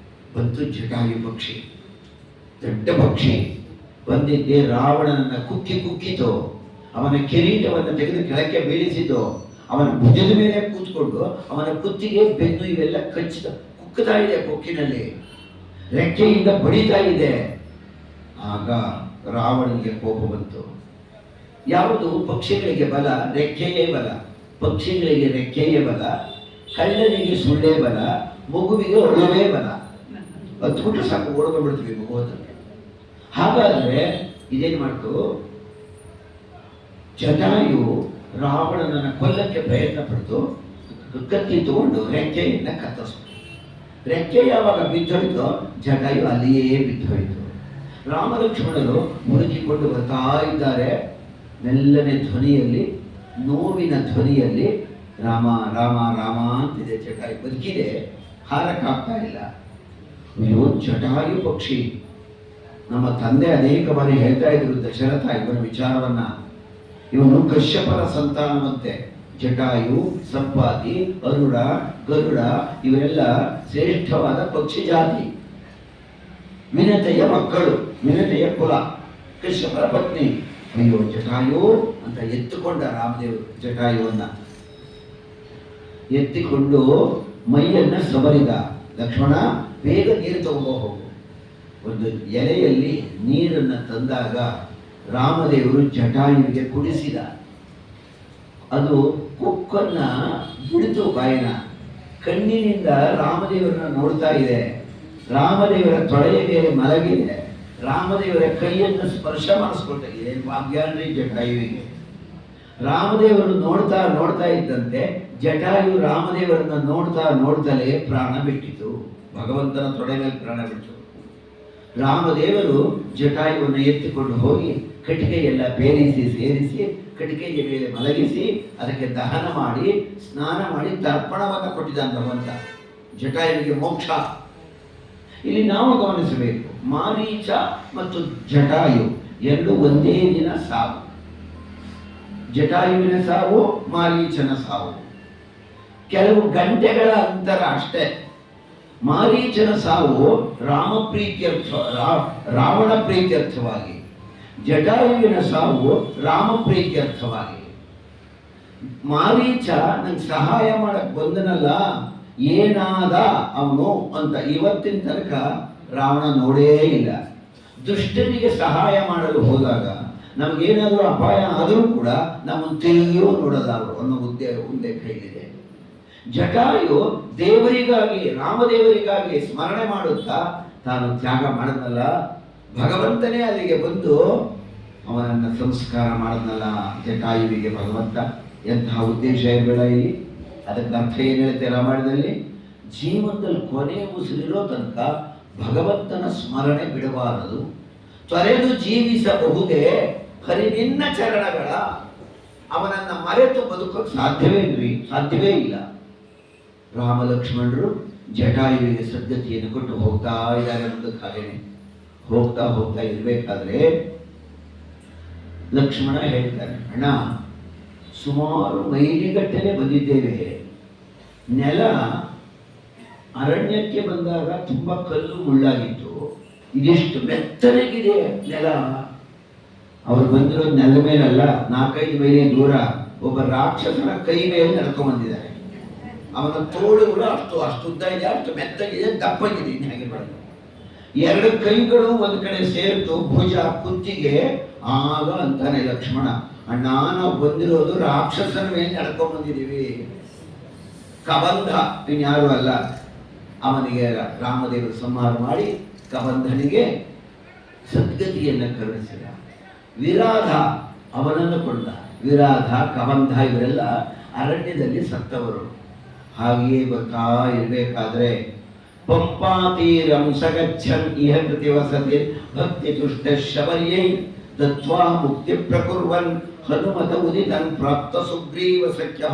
ಬಂತು ಜಟಾಯು ಪಕ್ಷಿ, ದೊಡ್ಡ ಪಕ್ಷಿ ಬಂದಿದ್ದೆ ರಾವಣನನ್ನ ಕುಕ್ಕಿ ಕುಕ್ಕಿತು. ಅವನ ಕಿರೀಟವನ್ನು ತೆಗೆದು ಕೆಳಕ್ಕೆ ಬೀಳಿಸಿತು. ಅವನ ಭುಜದ ಮೇಲೆ ಕೂತ್ಕೊಂಡು ಅವನ ಕುತ್ತಿಗೆ, ಬೆನ್ನು ಇವೆಲ್ಲ ಕುಕ್ಕುತ್ತಾ ಇದೆ. ಕೊಕ್ಕಿನಲ್ಲಿ ರೆಕ್ಕೆಯಿಂದ ಬಡಿತಾ ಇದೆ. ಆಗ ರಾವಣನಿಗೆ ಕೋಪ ಬಂತು. ಯಾವುದು ಪಕ್ಷಿಗಳಿಗೆ ಬಲ? ರೆಕ್ಕೆಯೇ ಬಲ. ಪಕ್ಷಿಗಳಿಗೆ ರೆಕ್ಕೆಯೇ ಬಲ, ಕಳ್ಳನಿಗೆ ಸುಳ್ಳೇ ಬಲ, ಮಗುವಿಗೆ ಒಳವೇ ಬಲ. ಹತ್ಬಿಟ್ರೆ ಸಾಕು, ಓಡ್ಕೊಂಡ್ಬಿಡ್ತೀವಿ ಮಗು ಅಂತ. ಹಾಗಾದ್ರೆ ಇದೇನು ಮಾಡ್ತು? ಜಟಾಯು ರಾವಣನನ್ನು ಕೊಲ್ಲಕ್ಕೆ ಪ್ರಯತ್ನ ಪಡ್ತು. ಕತ್ತಿ ತಗೊಂಡು ರೆಕ್ಕೆಯನ್ನ ಕತ್ತರಿಸ್ತು. ರೆಕ್ಕೆ ಯಾವಾಗ ಬಿದ್ದೋಯ್ತು, ಜಟಾಯು ಅಲ್ಲಿಯೇ ಬಿದ್ದೋಯ್ತು. ರಾಮಲಕ್ಷ್ಮಣರು ಮುಳುಗಿಕೊಂಡು ಬರ್ತಾ ಇದ್ದಾರೆ. ಮೆಲ್ಲನೆ ಧ್ವನಿಯಲ್ಲಿ, ನೋವಿನ ಧ್ವನಿಯಲ್ಲಿ, ರಾಮ ರಾಮ ರಾಮ ಅಂತಿದೆ. ಜಟಾಯು ಬದುಕಿದೆ, ಹಾರಕ್ಕಾಗ್ತಾ ಇಲ್ಲ. ಅಯ್ಯೋ, ಜಟಾಯು ಪಕ್ಷಿ. ನಮ್ಮ ತಂದೆ ಅನೇಕ ಬಾರಿ ಹೇಳ್ತಾ ಇದ್ರು ದಶರಥ ಇವನ ವಿಚಾರವನ್ನ. ಇವನು ಕಶ್ಯಪರ ಸಂತಾನವಂತೆ. ಜಟಾಯು, ಸಂಪಾತಿ, ಅರುಡ, ಗರುಡ ಇವರೆಲ್ಲ ಶ್ರೇಷ್ಠವಾದ ಪಕ್ಷಿ ಜಾತಿ. ವಿನತೆಯ ಮಕ್ಕಳು, ವಿನತೆಯ ಕುಲ, ಕಶ್ಯಪರ ಪತ್ನಿ. ಅಯ್ಯೋ ಜಟಾಯು ಅಂತ ಎತ್ತುಕೊಂಡ ರಾಮದೇವರು. ಜಟಾಯುವನ್ನ ಎತ್ತಿಕೊಂಡು ಮೈಯನ್ನ ಸವರಿದ. ಲಕ್ಷ್ಮಣ, ಬೇಗ ನೀರು ತಗೊಂಡು ಹೋಗು. ಒಂದು ಎಲೆಯಲ್ಲಿ ನೀರನ್ನು ತಂದಾಗ ರಾಮದೇವರು ಜಟಾಯುವಿಗೆ ಕುಡಿಸಿದ. ಅದು ಕುಕ್ಕನ್ನ ಬಿಡಿತು ಬಾಯಿನ. ಕಣ್ಣಿನಿಂದ ರಾಮದೇವರನ್ನ ನೋಡ್ತಾ ಇದೆ. ರಾಮದೇವರ ತೊಳೆಯ ಮೇಲೆ ಮಲಗಿದೆ. ರಾಮದೇವರ ಕೈಯನ್ನು ಸ್ಪರ್ಶ ಮಾಡಿಸ್ಕೊಳ್ತಾ ಇದೆ. ಭಾಗ್ಯಾನ್ರಿ ಜಟಾಯುವಿಗೆ. ರಾಮದೇವರು ನೋಡ್ತಾ ನೋಡ್ತಾ ಇದ್ದಂತೆ ಜಟಾಯು ರಾಮದೇವರನ್ನ ನೋಡ್ತಾ ನೋಡ್ತಲೇ ಪ್ರಾಣ ಬಿಟ್ಟಿತು. ಭಗವಂತನ ತೊಡೆ ಮೇಲೆ ಪ್ರಾಣ ಬಿಟ್ಟು ರಾಮದೇವರು ಜಟಾಯುವನ್ನು ಎತ್ತಿಕೊಂಡು ಹೋಗಿ ಕಟ್ಟಿಗೆಯೆಲ್ಲ ಬೇರಿಸಿ ಸೇರಿಸಿ ಕಟ್ಟಿಗೆಯ ಮೇಲೆ ಮಲಗಿಸಿ ಅದಕ್ಕೆ ದಹನ ಮಾಡಿ ಸ್ನಾನ ಮಾಡಿ ತರ್ಪಣವನ್ನು ಕೊಟ್ಟಿದ್ದಾನೆ ಭಗವಂತ. ಜಟಾಯುವಿಗೆ ಮೋಕ್ಷ. ಇಲ್ಲಿ ನಾವು ಗಮನಿಸಬೇಕು, ಮಾರೀಚ ಮತ್ತು ಜಟಾಯು ಎರಡು ಒಂದೇ ದಿನ ಸಾವು. ಜಟಾಯುವಿನ ಸಾವು, ಮಾರೀಚನ ಸಾವು ಕೆಲವು ಗಂಟೆಗಳ ಅಂತರ ಅಷ್ಟೇ. ಮಾರೀಚನ ಸಾವು ರಾವಣ ಪ್ರೀತ್ಯರ್ಥವಾಗಿ, ಜಟಾಯುವಿನ ಸಾವು ರಾಮ ಪ್ರೀತ್ಯರ್ಥವಾಗಿ. ಮಾರೀಚ ನಂಗೆ ಸಹಾಯ ಮಾಡಕ್ ಬಂದನಲ್ಲ, ಏನಾದ ಅವನು ಅಂತ ಇವತ್ತಿನ ತನಕ ರಾವಣ ನೋಡೇ ಇಲ್ಲ. ದುಷ್ಟನಿಗೆ ಸಹಾಯ ಮಾಡಲು ಹೋದಾಗ ನಮಗೇನಾದರೂ ಅಪಾಯ ಆದರೂ ಕೂಡ ನಮ್ಮನ್ನು ತಿರುಗಿಯೂ ನೋಡಲ್ಲ ಅವರು ಅನ್ನೋ ಹುದ್ದೆ ಕೈಲಿದೆ. ಜಟಾಯು ದೇವರಿಗಾಗಿ, ರಾಮದೇವರಿಗಾಗಿ ಸ್ಮರಣೆ ಮಾಡುತ್ತಾ ತಾನು ತ್ಯಾಗ ಮಾಡದ್ನಲ್ಲ, ಭಗವಂತನೇ ಅಲ್ಲಿಗೆ ಬಂದು ಅವನನ್ನು ಸಂಸ್ಕಾರ ಮಾಡದ್ನಲ್ಲ ಜಟಾಯುವಿಗೆ ಭಗವಂತ. ಎಂತಹ ಉದ್ದೇಶ ಇರಬೇಡ ಇಲ್ಲಿ. ಅದಕ್ಕೆ ಅರ್ಥ ಏನು ಹೇಳುತ್ತೆ ರಾಮಾಯಣದಲ್ಲಿ? ಜೀವನದಲ್ಲಿ ಕೊನೆ ಉಸಿರಿರೋ ತನಕ ಭಗವಂತನ ಸ್ಮರಣೆ ಬಿಡಬಾರದು. ತೊರೆದು ಜೀವಿಸಬಹುದೇ ಹರಿ ನಿನ್ನ ಚರಣಗಳ. ಅವನನ್ನ ಮರೆತು ಬದುಕೋಕೆ ಸಾಧ್ಯವೇ ಇಲ್ಲ. ರಾಮ ಲಕ್ಷ್ಮಣರು ಜಟಾಯುವಿಗೆ ಸದ್ಗತಿಯನ್ನು ಕೊಟ್ಟು ಹೋಗ್ತಾ ಇದ್ದಾರೆ. ಅನ್ನೋದಕ್ಕೆ ಹಾಗೇನೆ ಹೋಗ್ತಾ ಹೋಗ್ತಾ ಇರಬೇಕಾದ್ರೆ ಲಕ್ಷ್ಮಣ ಹೇಳ್ತಾನೆ, ಅಣ್ಣ ಸುಮಾರು ಮೈಲಿಗಟ್ಟಲೆ ಬಂದಿದ್ದೇವೆ. ನೆಲ ಅರಣ್ಯಕ್ಕೆ ಬಂದಾಗ ತುಂಬಾ ಕಲ್ಲು ಮುಳ್ಳಾಗಿತ್ತು. ಇದೆಷ್ಟು ಮೆತ್ತನೆಗಿದೆ ನೆಲ. ಅವ್ರು ಬಂದಿರೋ ನೆಲ ಮೇಲಲ್ಲ, 4-5 ಮೈಲಿ ದೂರ ಒಬ್ಬ ರಾಕ್ಷಸನ ಕೈ ಮೇಲೆ ನಡ್ಕೊಂಡ್ ಬಂದಿದ್ದಾರೆ. ಅವನ ತೋಳುಗಳು ಅಷ್ಟು ಉದ್ದ ಇದೆ, ಅಷ್ಟು ಮೆತ್ತಗಿದೆ, ದಪ್ಪಗಿದೆ. ಹಾಗೆ ಎರಡು ಕೈಗಳು ಒಂದ್ ಕಡೆ ಸೇರಿತು, ಭುಜ ಕುತ್ತಿಗೆ. ಆಗ ಅಂತಾನೆ ಲಕ್ಷ್ಮಣ, ಅಣ್ಣ ನಾವು ಬಂದಿರೋದು ರಾಕ್ಷಸನ ಮೇಲೆ ನಡ್ಕೊಂಡ್ ಬಂದಿದ್ದೀವಿ. ಕಬಂಧ ಇನ್ಯಾರು ಅಲ್ಲ. ಅವನಿಗೆ ರಾಮದೇವರು ಸಂಹಾರ ಮಾಡಿ ಕಬಂಧನಿಗೆ ಸದ್ಗತಿಯನ್ನ ಕರುಣಿಸಿದ. ವಿರಾಧ ಅವನನ್ನು ಕೊಂಡ. ವಿರಾಧ, ಕಬಂಧ ಇವರೆಲ್ಲ ಅರಣ್ಯದಲ್ಲಿ ಸತ್ತವರು. ಹಾಗೆಯೇ ಬರ್ತಾ ಇರಬೇಕಾದ್ರೆ ಪಂಪಾತೀರಂ ಸಗಚ್ಚನ್ ಇಹ ಕೃತಿ ವಸತಿ ಭಕ್ತಿ ತುಷ್ಟ ಶಬರ್ಯೈ ದತ್ವಾ ಮುಕ್ತಿ ಪ್ರಕುರ್ವನ್ ಹನುಮತ ಉದಿತನ್ ಪ್ರಾಪ್ತ ಸುಗ್ರೀವ ಸಖ್ಯ.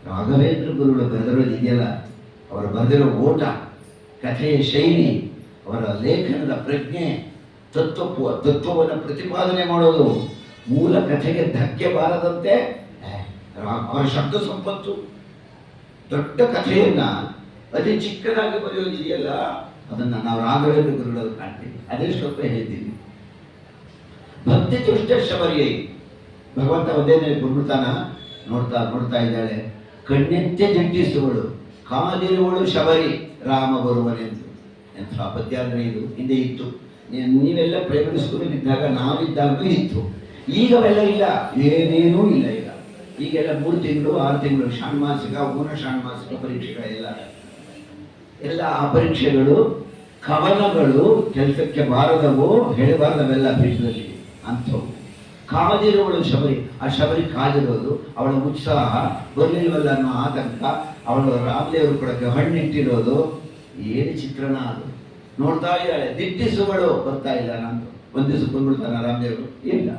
ರಾಘವೇಂದ್ರ ಗುರುಗಳು ಬರೆದಿರೋದು ಇದೆಯಲ್ಲ, ಅವರು ಬರೆದಿರೋ ಓಟ, ಕಥೆಯ ಶೈಲಿ, ಅವರ ಲೇಖನದ ಪ್ರಜ್ಞೆ ತತ್ವವನ್ನು ಪ್ರತಿಪಾದನೆ ಮಾಡೋದು, ಮೂಲ ಕಥೆಗೆ ಧಕ್ಕೆ ಬಾರದಂತೆ ಅವರ ಶಬ್ದ ಸಂಪತ್ತು. ದೊಡ್ಡ ಕಥೆಯನ್ನ ಅತಿ ಚಿಕ್ಕದಾಗಿ ಬರೆಯೋದಿದೆಯಲ್ಲ, ಅದನ್ನ ನಾವು ರಾಘವೇಂದ್ರ ಗುರುಗಳು ಕಾಣ್ತೀವಿ. ಅದೇ ಸ್ವಲ್ಪ ಹೇಳಿದ್ದೀವಿ. ಭಕ್ತಿ ತುಷ್ಟ ಶಬರಿಯೈ, ಭಗವಂತ ಒಂದೇನೇ ಗುರುತಾನ ನೋಡ್ತಾ ಇದ್ದಾಳೆ. ಕಣ್ಣೆತ್ತೆ ದಿಟ್ಟಿಸುವಳು, ಕಾದಿರುವಳು ಶಬರಿ, ರಾಮ ಬರುವನೆಂದು. ಎಂಥ ಪದ್ಯ ಅಂದ್ರೆ ಇದು. ಹಿಂದೆ ಇತ್ತು, ನೀವೆಲ್ಲ ಪ್ರೈಮರಿ ಸ್ಕೂಲಲ್ಲಿ ಇದ್ದಾಗ, ನಾವಿದ್ದಾಗೂ ಇತ್ತು. ಈಗ ಅವೆಲ್ಲ ಇಲ್ಲ, ಏನೇನೂ ಇಲ್ಲ. ಈಗೆಲ್ಲ 3 ತಿಂಗಳು 6 ತಿಂಗಳು ಷಾಣ್ಮಾಸಿಕ, ಪೂರ್ಣ ಷಾಣ್ಮಾಸಿಕ ಪರೀಕ್ಷೆಗಳೆಲ್ಲ. ಆ ಪರೀಕ್ಷೆಗಳು, ಕವನಗಳು ಕೆಲಸಕ್ಕೆ ಬಾರದವೋ ಹೇಳಬಾರದವೆಲ್ಲ ಪೀಠದಲ್ಲಿ ಅಂಥವು. ಕಾದಿರುವಳು ಶಬರಿ, ಆ ಶಬರಿ ಕಾದಿರೋದು, ಅವಳ ಉತ್ಸಾಹ ಬರಲಿಲ್ವಲ್ಲ ಅನ್ನೋ ಆತಂಕ, ಅವಳು ರಾಮದೇವರು ಕೊಡಕ್ಕೆ ಹಣ್ಣಿಟ್ಟಿರೋದು, ಏನು ಚಿತ್ರಣ ಅದು. ನೋಡ್ತಾ ಇದ್ದಾಳೆ. ದಿಟ್ಟಿಸುಗಳು, ಬರ್ತಾ ಇಲ್ಲ. ನಾನು ಒಂದು ದಿವಸ ಬಂದ್ಬಿಡ್ತಾನ ರಾಮದೇವರು? ಇಲ್ಲ.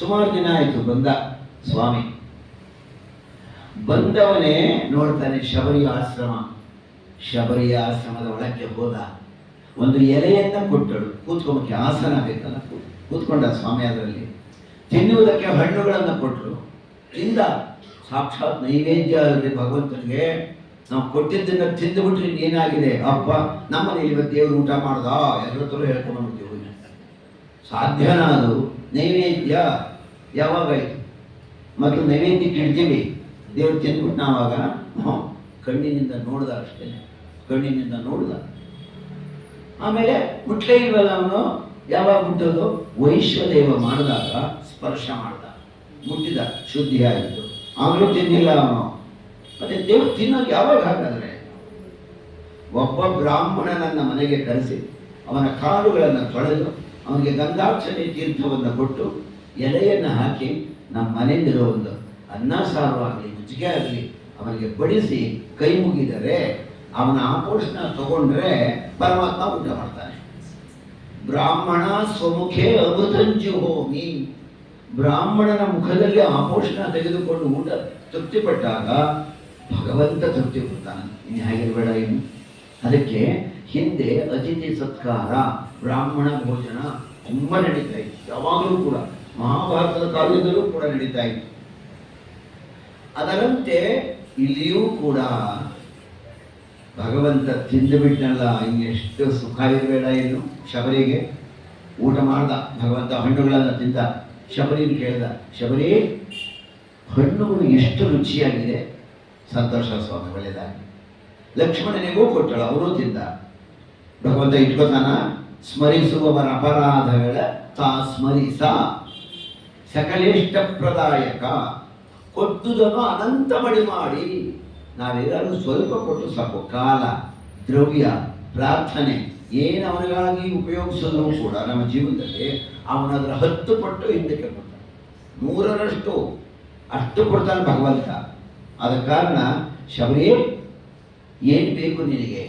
ಸುಮಾರು ದಿನ ಆಯಿತು ಬಂದ ಸ್ವಾಮಿ. ಬಂದವನೇ ನೋಡ್ತಾನೆ ಶಬರಿಯ ಆಶ್ರಮ. ಶಬರಿಯ ಆಶ್ರಮದ ಒಳಕ್ಕೆ ಹೋದ. ಒಂದು ಎಲೆಯನ್ನ ಕೊಟ್ಟಳು, ಕೂತ್ಕೊಂಬಕ್ಕೆ ಆಸನ ಬೇಕಲ್ಲ, ಕೂತ್ಕೊಂಡ ಸ್ವಾಮಿ. ಅದರಲ್ಲಿ ತಿನ್ನುವುದಕ್ಕೆ ಹಣ್ಣುಗಳನ್ನು ಕೊಟ್ಟರು, ತಿಂದ. ಸಾಕ್ಷಾತ್ ನೈವೇದ್ಯ ಅಲ್ರಿ ಭಗವಂತನಿಗೆ. ನಾವು ಕೊಟ್ಟಿದ್ದನ್ನ ತಿಂದುಬಿಟ್ರೆ ಏನಾಗಿದೆ? ಅಪ್ಪ, ನಮ್ಮನೇಲಿ ಇವತ್ತು ದೇವರು ಊಟ ಮಾಡ್ದ, ಎಲ್ಲರ ತರ ಹೇಳ್ಕೊಂಡ್ಬಿಡ್ತೀವಿ. ಸಾಧ್ಯನ ಅದು? ನೈವೇದ್ಯ ಯಾವಾಗಾಯ್ತು? ಮತ್ತು ನೈವೇದ್ಯಕ್ಕೆ ಇಡ್ತೀವಿ, ದೇವ್ರು ತಿಂದ್ಬಿಟ್ಟು ನಾವಾಗ ಕಣ್ಣಿನಿಂದ ನೋಡ್ದ, ಅಷ್ಟೇ. ಕಣ್ಣಿನಿಂದ ನೋಡ್ದ. ಆಮೇಲೆ ಮುಟ್ಲೇ ಇಲ್ವಲ್ಲ ಅವನು. ಯಾವಾಗ ಮುಟ್ಟೋದು? ವೈಶ್ವದೇವ ಮಾಡಿದಾಗ ಸ್ಪರ್ಶ ಮಾಡ್ದ, ಮುಟ್ಟಿದ, ಶುದ್ಧಿ ಆಯಿತು. ಆಗಲೂ ತಿಂದಿಲ್ಲ ಅವನು. ಮತ್ತೆ ದೇವ್ರು ತಿನ್ನೋದು ಯಾವಾಗ? ಹಾಗಾದ್ರೆ ಒಬ್ಬ ಬ್ರಾಹ್ಮಣನನ್ನ ಮನೆಗೆ ಕರೆಸಿ ಅವನ ಕಾಲುಗಳನ್ನು ತೊಳೆದು ಅವನಿಗೆ ಗಂಧಾಕ್ಷರಿ ತೀರ್ಥವನ್ನು ಕೊಟ್ಟು ಎಲೆಯನ್ನು ಹಾಕಿ ನಮ್ಮ ಮನೆಯಲ್ಲಿರೋ ಒಂದು ಅನ್ನ ಸಾರು ಆಗಲಿ ಮಜ್ಜಿಗೆ ಆಗಲಿ ಅವನಿಗೆ ಬಡಿಸಿ ಕೈ ಮುಗಿದರೆ, ಅವನ ಆಪೋಷಣ ತಗೊಂಡ್ರೆ ಪರಮಾತ್ಮ ಊಟ ಮಾಡ್ತಾನೆ. ಬ್ರಾಹ್ಮಣ ಸ್ವಮುಖೇ ಅಮೃತಂಜು ಹೋಮಿ. ಬ್ರಾಹ್ಮಣನ ಮುಖದಲ್ಲಿ ಆಪೋಷಣ ತೆಗೆದುಕೊಂಡು ಊಟ ತೃಪ್ತಿಪಟ್ಟಾಗ ಭಗವಂತ ತೃಪ್ತಿ ಕೊಡ್ತಾನೆ. ಇನ್ನು ಹೇಗಿರಬೇಡ ಇನ್ನು. ಅದಕ್ಕೆ ಹಿಂದೆ ಅತಿಥಿ ಸತ್ಕಾರ, ಬ್ರಾಹ್ಮಣ ಭೋಜನ ತುಂಬ ನಡೀತಾ ಇತ್ತು. ಯಾವಾಗಲೂ ಕೂಡ ಮಹಾಭಾರತದ ಕಾಲದಲ್ಲೂ ಕೂಡ ನಡೀತಾ ಇತ್ತು. ಅದರಂತೆ ಇಲ್ಲಿಯೂ ಕೂಡ ಭಗವಂತ ತಿಂದು ಬಿಟ್ಟನಲ್ಲ, ಇನ್ನೆಷ್ಟು ಸುಖ ಇರಬೇಡ ಏನು. ಶಬರಿಗೆ ಊಟ ಮಾಡ್ದ ಭಗವಂತ, ಹಣ್ಣುಗಳನ್ನು ತಿಂದ. ಶಬರಿನ ಕೇಳ್ದ, ಶಬರಿ ಹಣ್ಣುಗಳು ಎಷ್ಟು ರುಚಿಯಾಗಿದೆ. ಸಂತೋಷ ಸ್ವಾಮಿ, ಒಳ್ಳೆಯದಾಗಿ. ಲಕ್ಷ್ಮಣನಿಗೂ ಕೊಟ್ಟಳು, ಅವರೂ ತಿಂದ. ಭಗವಂತ ಇಟ್ಕೋತಾನ, ಸ್ಮರಿಸುವವರ ಅಪರಾಧಗಳ ತಾ ಸ್ಮರಿಸ ಸಕಲೇಷ್ಟ ಪ್ರದಾಯಕ. ಕೊಟ್ಟುದನ್ನು ಅನಂತ ಮಡಿ ಮಾಡಿ. ನಾವೆಲ್ಲರೂ ಸ್ವಲ್ಪ ಕೊಟ್ಟು ಸಾಕು. ಕಾಲ, ದ್ರವ್ಯ, ಪ್ರಾರ್ಥನೆ ಏನು ಅವನಿಗಾಗಿ ಉಪಯೋಗಿಸಿದ್ರು ಕೂಡ ನಮ್ಮ ಜೀವನದಲ್ಲಿ ಅವನದರ 10 ಪಟ್ಟು ಹಿಂದಕ್ಕೆ ಕೊಡ್ತಾನೆ. 100ರಷ್ಟು ಅಷ್ಟು ಕೊಡ್ತಾನೆ ಭಗವಂತ. ಆದ ಕಾರಣ ಶಬರಿ ಏನು ಬೇಕು ನಿನಗೆ?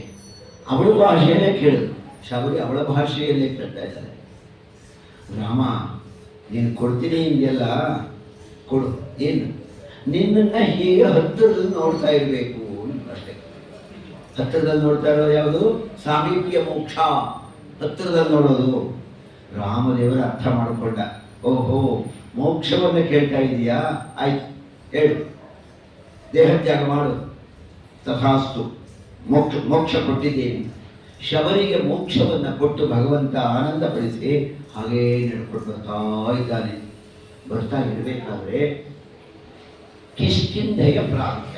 ಅವಳ ಭಾಷೆಯಲ್ಲೇ ಕೇಳಿದ್ರು. ಶಬರಿ ಅವಳ ಭಾಷೆಯಲ್ಲೇ ಕೇಳ್ತಾ ಇದ್ದಾರೆ. ರಾಮ, ನೀನು ಕೊಡ್ತೀನಿ ಹಿಂಗೆಲ್ಲ ಕೊಡು. ಏನು? ನಿನ್ನನ್ನು ಹೀಗೆ ಹತ್ತಿರದಲ್ಲಿ ನೋಡ್ತಾ ಇರಬೇಕು ಅಷ್ಟೇ. ಹತ್ತಿರದಲ್ಲಿ ನೋಡ್ತಾ ಇರೋದು ಯಾವುದು? ಸಾಮೀಪ್ಯ ಮೋಕ್ಷ. ಹತ್ತಿರದಲ್ಲಿ ನೋಡೋದು. ರಾಮದೇವರ ಅರ್ಥ ಮಾಡಿಕೊಂಡ. ಓಹೋ, ಮೋಕ್ಷವನ್ನು ಕೇಳ್ತಾ ಇದೀಯಾ? ಆಯ್ತು, ಹೇಳು, ದೇಹತ್ಯಾಗ ಮಾಡು. ತಥಾಸ್ತು, ಮೋಕ್ಷ ಕೊಟ್ಟಿದ್ದೇನೆ. ಶಬರಿಗೆ ಮೋಕ್ಷವನ್ನು ಕೊಟ್ಟು ಭಗವಂತ ಆನಂದಪಡಿಸಿ ಹಾಗೇ ನಡ್ಕೊಂಡು ಬರ್ತಾ ಇದ್ದಾನೆ. ಬರ್ತಾ ಇರಬೇಕಾದ್ರೆ ಕಿಷ್ಕಿಂಧೆಯ ಪ್ರಾಂತ್ಯ,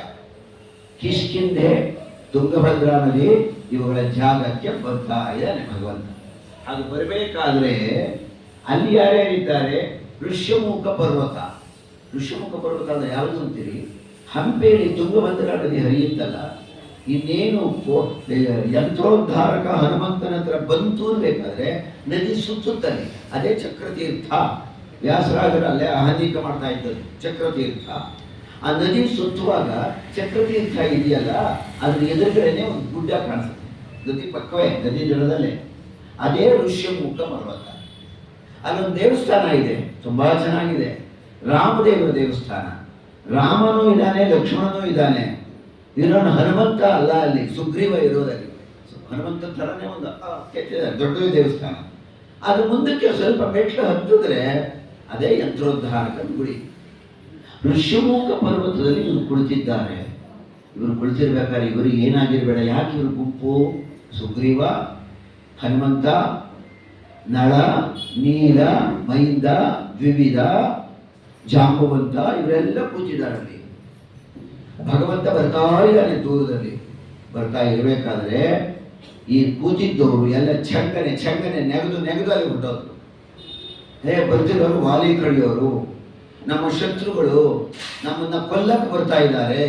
ಕಿಷ್ಕಿಂಧೆ, ತುಂಗಭದ್ರಾ ನದಿ, ಇವುಗಳ ಜಾಗಕ್ಕೆ ಬರ್ತಾ ಇದ್ದಾನೆ ಭಗವಂತ. ಅದು ಬರಬೇಕಾದ್ರೆ ಅಲ್ಲಿ ಯಾರ್ಯಾರಿದ್ದಾರೆ? ಋಷ್ಯಮುಖ ಪರ್ವತ. ಋಷ್ಯಮುಖ ಪರ್ವತ ಅಂದ್ರೆ ಯಾವುದು ಅಂತೀರಿ? ಹಂಪೇಲಿ ತುಂಗಭದ್ರಾ ನದಿ ಹರಿಯುತ್ತಲ್ಲ, ಇನ್ನೇನು ಯಂತ್ರೋದ್ಧಾರಕ ಹನುಮಂತನ ಹತ್ರ ಬಂತು ಅನ್ಬೇಕಾದ್ರೆ ನದಿ ಸುತ್ತುತ್ತಾನೆ. ಅದೇ ಚಕ್ರತೀರ್ಥ. ವ್ಯಾಸರಾಜರು ಅಲ್ಲೇ ಆಹ್ನಿಕ ಮಾಡ್ತಾ ಇದ್ದರು ಚಕ್ರತೀರ್ಥ. ಆ ನದಿ ಸುತ್ತುವಾಗ ಚಕ್ರತೀರ್ಥ ಇದೆಯಲ್ಲ, ಅದ್ರ ಎದುರುಗಡೆನೆ ಒಂದು ಗುಡ್ಡ ಕಾಣಿಸುತ್ತೆ. ನದಿ ಪಕ್ಕವೇ, ನದಿ ಜಲದಲ್ಲೇ. ಅದೇ ಋಷ್ಯಮುಖ ಪರ್ವತ. ಅಲ್ಲೊಂದು ದೇವಸ್ಥಾನ ಇದೆ, ತುಂಬಾ ಚೆನ್ನಾಗಿದೆ. ರಾಮದೇವರ ದೇವಸ್ಥಾನ. ರಾಮನೂ ಇದ್ದಾನೆ, ಲಕ್ಷ್ಮಣನೂ ಇದ್ದಾನೆ. ಇರೋನು ಹನುಮಂತ ಅಲ್ಲ, ಅಲ್ಲಿ ಸುಗ್ರೀವ ಇರೋದಲ್ಲಿ. ಹನುಮಂತ ಥರನೇ ಒಂದು ಕೆಟ್ಟಿದೆ, ದೊಡ್ಡ ದೇವಸ್ಥಾನ. ಅದು ಮುಂದಕ್ಕೆ ಸ್ವಲ್ಪ ಮೆಟ್ಲು ಹತ್ತಿದ್ರೆ ಅದೇ ಯಂತ್ರೋದ್ಧಾರಕನ ಗುಡಿ. ಋಷ್ಯಮೂಕ ಪರ್ವತದಲ್ಲಿ ಇವರು ಕುಳಿತಿದ್ದಾರೆ. ಇವರು ಕುಳಿತಿರ್ಬೇಕಾದ್ರೆ ಇವರಿಗೆ ಏನಾಗಿರ್ಬೇಡ, ಯಾಕೆ ಇವರು ಗುಂಪು? ಸುಗ್ರೀವ, ಹನುಮಂತ, ನಳ, ನೀಲ, ಮೈಂದ, ದ್ವಿವಿಧ, ಜಾಂಬವಂತ ಇವರೆಲ್ಲ ಕೂತಿದ್ದಾರೆ. ಭಗವಂತ ಬರ್ತಾ ಇದ್ದಾನೆ ದೂರದಲ್ಲಿ. ಬರ್ತಾ ಇರಬೇಕಾದ್ರೆ ಈ ಕೂತಿದ್ದವರು ಎಲ್ಲ ಚಂಗನೆ ನೆಗೆದು ಅಲ್ಲಿ ಹೊರಟೋದ್ರು. ಬರ್ತಿರೋರು ವಾಲಿ ಕಳಿಯೋರು, ನಮ್ಮ ಶತ್ರುಗಳು ನಮ್ಮನ್ನ ಕೊಲ್ಲಕ್ಕೆ ಬರ್ತಾ ಇದ್ದಾರೆ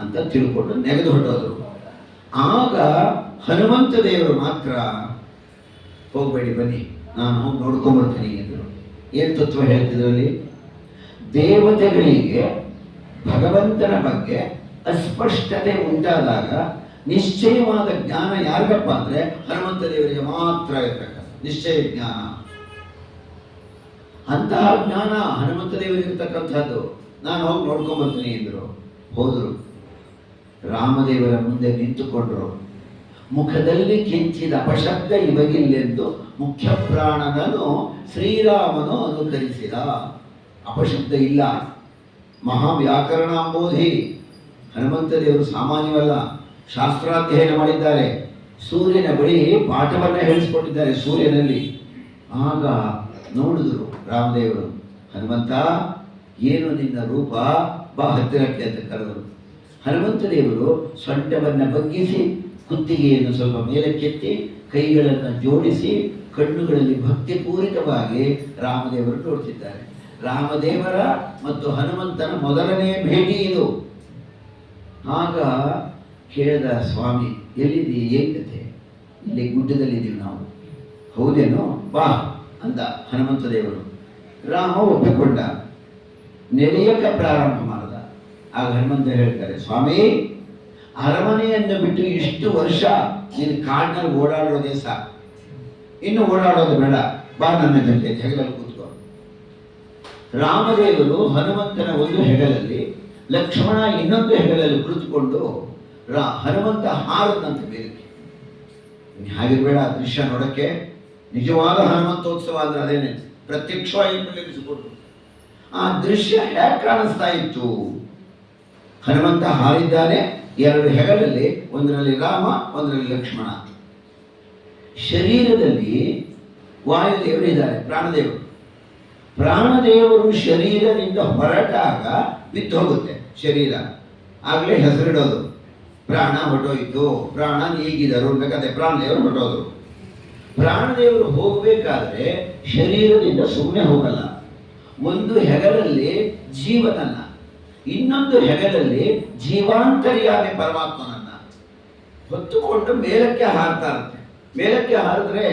ಅಂತ ತಿಳ್ಕೊಂಡು ನೆಗೆದು ಹೊರಟೋದ್ರು. ಆಗ ಹನುಮಂತ ದೇವರು ಮಾತ್ರ ಹೋಗಬೇಡಿ, ಬನ್ನಿ, ನಾನು ಹೋಗಿ ನೋಡ್ಕೊಂಡ್ಬರ್ತೀನಿ ಎಂದರು. ಏನು ತತ್ವ ಹೇಳ್ತಿದ್ರಲ್ಲಿ? ದೇವತೆಗಳಿಗೆ ಭಗವಂತನ ಬಗ್ಗೆ ಅಸ್ಪಷ್ಟತೆ ಉಂಟಾದಾಗ ನಿಶ್ಚಯವಾದ ಜ್ಞಾನ ಯಾರಿಗಪ್ಪ ಅಂದ್ರೆ ಹನುಮಂತ ದೇವರಿಗೆ ಮಾತ್ರ ಇರತಕ್ಕ ನಿಶ್ಚಯ ಜ್ಞಾನ. ಅಂತಹ ಜ್ಞಾನ ಹನುಮಂತ ದೇವರಿಗೆ ಇರ್ತಕ್ಕಂಥದ್ದು. ನಾನು ಹೋಗಿ ನೋಡ್ಕೊಂಡ್ಬರ್ತೀನಿ ಎಂದರು. ಹೋದರು. ರಾಮದೇವರ ಮುಂದೆ ನಿಂತುಕೊಂಡ್ರು. ಮುಖದಲ್ಲಿ ಕಿಂಚಿದ ಅಪಶಬ್ದ ಇವಗಿಲ್ಲೆಂದು ಮುಖ್ಯ ಪ್ರಾಣನನ್ನು ಶ್ರೀರಾಮನು ಅನುಕರಿಸಿದ. ಅಪಶಬ್ದ ಇಲ್ಲ. ಮಹಾವ್ಯಾಕರಣಾಂಬೋಧಿ ಹನುಮಂತ ದೇವರು ಸಾಮಾನ್ಯವಲ್ಲ. ಶಾಸ್ತ್ರಾಧ್ಯಯನ ಮಾಡಿದ್ದಾರೆ. ಸೂರ್ಯನ ಬಳಿ ಪಾಠವನ್ನ ಹೇಳಿಸ್ಕೊಟ್ಟಿದ್ದಾರೆ ಸೂರ್ಯನಲ್ಲಿ. ಆಗ ನೋಡಿದ್ರು ರಾಮದೇವರು, ಹನುಮಂತ ಏನು ನಿನ್ನ ರೂಪ, ಬಾ ಹತ್ತಿರಕ್ಕೆ ಅಂತ ಕರೆದರು. ಹನುಮಂತ ದೇವರು ಸೊಂಟವನ್ನು ಬಗ್ಗಿಸಿ ಕುತ್ತಿಗೆಯನ್ನು ಸ್ವಲ್ಪ ಮೇಲಕ್ಕೆತ್ತಿ ಕೈಗಳನ್ನು ಜೋಡಿಸಿ ಕಣ್ಣುಗಳಲ್ಲಿ ಭಕ್ತಿಪೂರಿತವಾಗಿ ರಾಮದೇವರು ನೋಡ್ತಿದ್ದಾರೆ. ರಾಮದೇವರ ಮತ್ತು ಹನುಮಂತನ ಮೊದಲನೇ ಭೇಟಿ ಇದು. ಆಗ ಕೇಳಿದ ಸ್ವಾಮಿ, ಎಲ್ಲಿದ್ದೀ, ಏನ್ ಕತೆ? ಇಲ್ಲಿ ಗುಡ್ಡದಲ್ಲಿದ್ದೀವಿ ನಾವು. ಹೌದೇನೋ, ಬಾ ಅಂದ ಹನುಮಂತ ದೇವರು. ರಾಮ ಒಪ್ಪಿಕೊಂಡ. ನೆರೆಯಕ್ಕೆ ಪ್ರಾರಂಭ ಮಾಡಿದ. ಆಗ ಹನುಮಂತ ಹೇಳ್ತಾರೆ, ಸ್ವಾಮಿ, ಅರಮನೆಯನ್ನು ಬಿಟ್ಟು ಇಷ್ಟು ವರ್ಷ ನೀನು ಕಾಡಿನಲ್ಲಿ ಓಡಾಡೋದೇ ಸಾಕು, ಇನ್ನು ಓಡಾಡೋದು ಬೇಡ, ಬಾ ನನ್ನ ಜೊತೆ ಹೆಗಲಲ್ಲಿ ಕೂತ್ಕೊ. ರಾಮದೇವರು ಹನುಮಂತನ ಒಂದು ಹೆಗಲಲ್ಲಿ, ಲಕ್ಷ್ಮಣ ಇನ್ನೊಂದು ಹೆಗಲಲ್ಲಿ ಕುಳಿತುಕೊಂಡು ಹನುಮಂತ ಹಾರದಂತೆ ಬೇರೆ. ಹಾಗಿರ್ಬೇಡ ದೃಶ್ಯ ನೋಡಕ್ಕೆ. ನಿಜವಾದ ಹನುಮಂತೋತ್ಸವ ಅಂದ್ರೆ ಅದೇನೆ, ಪ್ರತ್ಯಕ್ಷವಾಗಿ ನಿಲ್ಲಿಸಿಕೊಟ್ಟು. ಆ ದೃಶ್ಯ ಹೇಗೆ ಕಾಣಿಸ್ತಾ ಇತ್ತು? ಹನುಮಂತ ಹಾರಿದ್ದಾನೆ, ಎರಡು ಹೆಗಲಲ್ಲಿ, ಒಂದರಲ್ಲಿ ರಾಮ, ಒಂದರಲ್ಲಿ ಲಕ್ಷ್ಮಣ. ಶರೀರದಲ್ಲಿ ವಾಯುದೇವರು ಇದ್ದಾರೆ, ಪ್ರಾಣದೇವರು. ಪ್ರಾಣದೇವರು ಶರೀರದಿಂದ ಹೊರಟಾಗ ಬಿದ್ದು ಹೋಗುತ್ತೆ ಶರೀರ. ಆಗಲೇ ಹೆಸರಿಡೋದು, ಪ್ರಾಣ ಹೊರಟೋಯ್ತು, ಪ್ರಾಣ ನೀಗಿದರು ಬೇಕಾದ್ರೆ ಪ್ರಾಣದೇವರು ಹೊರಟೋದ್ರು. ಪ್ರಾಣದೇವರು ಹೋಗಬೇಕಾದ್ರೆ ಶರೀರದಿಂದ ಸುಮ್ಮನೆ ಹೋಗಲ್ಲ. ಒಂದು ಹೆಗಲಲ್ಲಿ ಜೀವನನ್ನ, ಇನ್ನೊಂದು ಹೆಗಲಲ್ಲಿ ಜೀವಾಂತರ್ಯಾಮಿ ಪರಮಾತ್ಮನನ್ನ ಹೊತ್ತುಕೊಂಡು ಮೇಲಕ್ಕೆ ಹಾರ್ತಾ ಇರುತ್ತೆ. ಮೇಲಕ್ಕೆ ಹಾರಿದ್ರೆ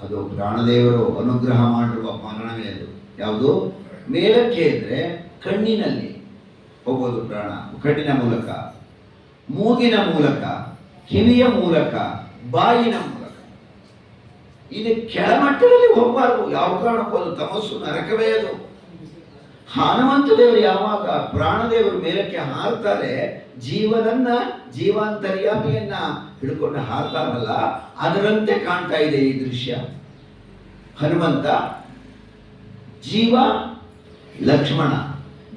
ಅದು ಪ್ರಾಣದೇವರು ಅನುಗ್ರಹ ಮಾಡಿರುವ ಮರಣವೇ. ಅದು ಯಾವುದು? ಮೇಲಕ್ಕೆ ಇದ್ರೆ ಕಣ್ಣಿನಲ್ಲಿ ಹೋಗೋದು ಪ್ರಾಣ, ಕಣ್ಣಿನ ಮೂಲಕ, ಮೂಗಿನ ಮೂಲಕ, ಕಿವಿಯ ಮೂಲಕ, ಬಾಯಿನ ಮೂಲಕ. ಇದು ಕೆಳಮಟ್ಟದಲ್ಲಿ ಹೋಗಬಾರ್ದು ಯಾವ ಕಾರಣಕ್ಕೂ. ಅದು ತಮಸ್ಸು, ನರಕವೇ ಅದು. ಹನುಮಂತ ದೇವರು ಯಾವಾಗ ಪ್ರಾಣದೇವರು ಮೇಲಕ್ಕೆ ಹಾರ್ತಾರೆ, ಜೀವನನ್ನ, ಜೀವಾಂತರ್ಯಾಮಿಯನ್ನ ಹಿಡ್ಕೊಂಡು ಹಾರ್ತಾರಲ್ಲ, ಅದರಂತೆ ಕಾಣ್ತಾ ಇದೆ ಈ ದೃಶ್ಯ. ಹನುಮಂತ ಜೀವ, ಲಕ್ಷ್ಮಣ,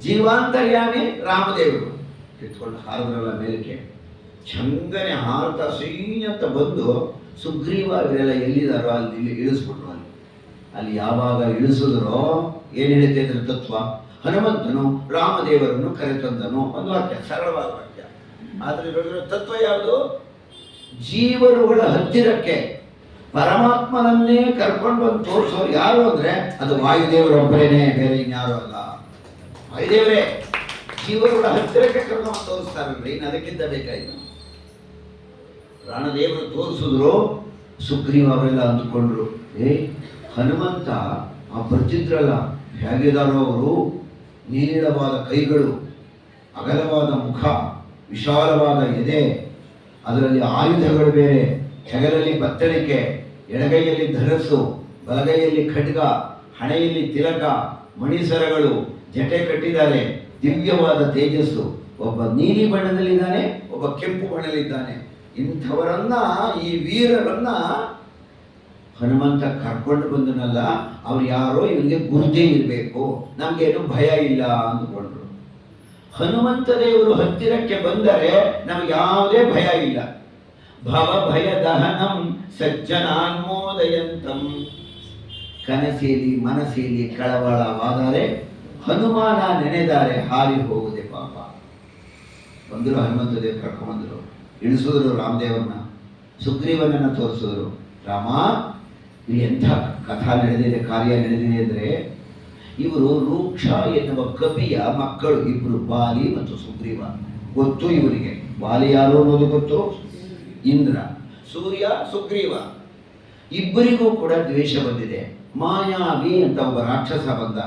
ಜೀವಾಂತರ್ಯಾಮಿ ರಾಮದೇವರು ಕಿತ್ಕೊಂಡು ಹಾರದ್ರಲ್ಲ ಮೇಲಕ್ಕೆ. ಚಂಗನೆ ಹಾರತಾ ಸೀನಂತ ಬಂದು ಸುಗ್ರೀವ ಇವರೆಲ್ಲ ಎಲ್ಲಿದಾರೋ ಅಲ್ಲಿ ಇಳಿಸ್ಬಿಟ್ರು. ಅಲ್ಲಿ ಯಾವಾಗ ಇಳಿಸಿದ್ರೋ ಏನು ಹೇಳಿದೆ ಇದ್ರ ತತ್ವ? ಹನುಮಂತನು ರಾಮದೇವರನ್ನು ಕರೆತಂದನು. ಒಂದು ವಾಕ್ಯ, ಸರಳವಾದ ವಾಕ್ಯ. ಆದ್ರೆ ಇರೋದ್ರ ತತ್ವ ಯಾವುದು? ಜೀವರುಗಳ ಹತ್ತಿರಕ್ಕೆ ಪರಮಾತ್ಮನನ್ನೇ ಕರ್ಕೊಂಡು ಬಂದು ತೋರಿಸೋರು ಯಾರು ಅಂದ್ರೆ ಅದು ವಾಯುದೇವರೊಬ್ಬರೇನೆ, ಬೇರೆ ಇನ್ಯಾರು ಅಲ್ಲ. ವಾಯುದೇವರೇ ಜೀವರುಗಳ ಹತ್ತಿರಕ್ಕೆ ಕರ್ಕೊಂಡು ತೋರಿಸ್ತಾರಲ್ರಿ, ಇನ್ನು ಅದಕ್ಕಿಂತ ಬೇಕಾಯ್ತು. ಪ್ರಾಣದೇವರು ತೋರಿಸಿದ್ರು. ಸುಗ್ರೀವ ಅವರೆಲ್ಲ ಅಂದುಕೊಂಡ್ರು, ಹನುಮಂತ ಆ ಬರ್ತಿದ್ರಲ್ಲ ಹೇಗಿದಾರೋ ಅವರು, ನೀಳವಾದ ಕೈಗಳು, ಅಗಲವಾದ ಮುಖ, ವಿಶಾಲವಾದ ಎದೆ, ಅದರಲ್ಲಿ ಆಯುಧಗಳು ಬೇರೆ, ಹೆಗಲಲ್ಲಿ ಬತ್ತಳಿಕೆ, ಎಡಗೈಯಲ್ಲಿ ಧನಸ್ಸು, ಬಲಗೈಯಲ್ಲಿ ಖಡ್ಗ, ಹಣೆಯಲ್ಲಿ ತಿಲಕ, ಮಣಿಸರಗಳು, ಜಟೆ ಕಟ್ಟಿದ್ದಾರೆ, ದಿವ್ಯವಾದ ತೇಜಸ್ಸು. ಒಬ್ಬ ನೀಲಿ ಬಣ್ಣದಲ್ಲಿದ್ದಾನೆ, ಒಬ್ಬ ಕೆಂಪು ಬಣ್ಣದಲ್ಲಿದ್ದಾನೆ. ಇಂಥವರನ್ನ, ಈ ವೀರರನ್ನ ಹನುಮಂತ ಕರ್ಕೊಂಡು ಬಂದನಲ್ಲ, ಅವ್ರು ಯಾರೋ ಇವನಿಗೆ ಗುರುತೇ ಇರಬೇಕು, ನಮಗೇನು ಭಯ ಇಲ್ಲ ಅಂದುಕೊಂಡ್ರು. ಹನುಮಂತ ದೇವರು ಹತ್ತಿರಕ್ಕೆ ಬಂದರೆ ನಮಗೆ ಯಾವುದೇ ಭಯ ಇಲ್ಲ. ಭವ ಭಯ ದಹನಂ ಸಜ್ಜನಾನ್ಮೋದಯಂತಂ. ಕನಸೇಲಿ ಮನಸ್ಸೇಲಿ ಕಳವಳವಾದರೆ ಹನುಮಾನ ನೆನೆದಾರೆ ಹಾರಿ ಹೋಗುದೆ ಪಾಪ. ಬಂದರು ಹನುಮಂತ ದೇವರು ಕರ್ಕೊಂಡ್ಬಂದರು, ಇಳಿಸಿದ್ರು ರಾಮದೇವರನ್ನ, ಸುಗ್ರೀವನನ್ನು ತೋರಿಸಿದ್ರು. ರಾಮ, ಇಲ್ಲಿ ಎಂಥ ಕಥಾ ನಡೆದಿದೆ, ಕಾರ್ಯ ನಡೆದಿದೆ ಅಂದರೆ, ಇವರು ರೂಕ್ಷ ಎನ್ನುವ ಕಪಿಯ ಮಕ್ಕಳು ಇಬ್ರು, ವಾಲಿ ಮತ್ತು ಸುಗ್ರೀವ. ಗೊತ್ತು ಇವರಿಗೆ, ವಾಲಿ ಯಾರು ಅನ್ನೋದು ಗೊತ್ತು, ಇಂದ್ರ, ಸೂರ್ಯ, ಸುಗ್ರೀವ. ಇಬ್ಬರಿಗೂ ಕೂಡ ದ್ವೇಷ ಬಂದಿದೆ. ಮಾಯಾವಿ ಅಂತ ಒಬ್ಬ ರಾಕ್ಷಸ ಬಂದ.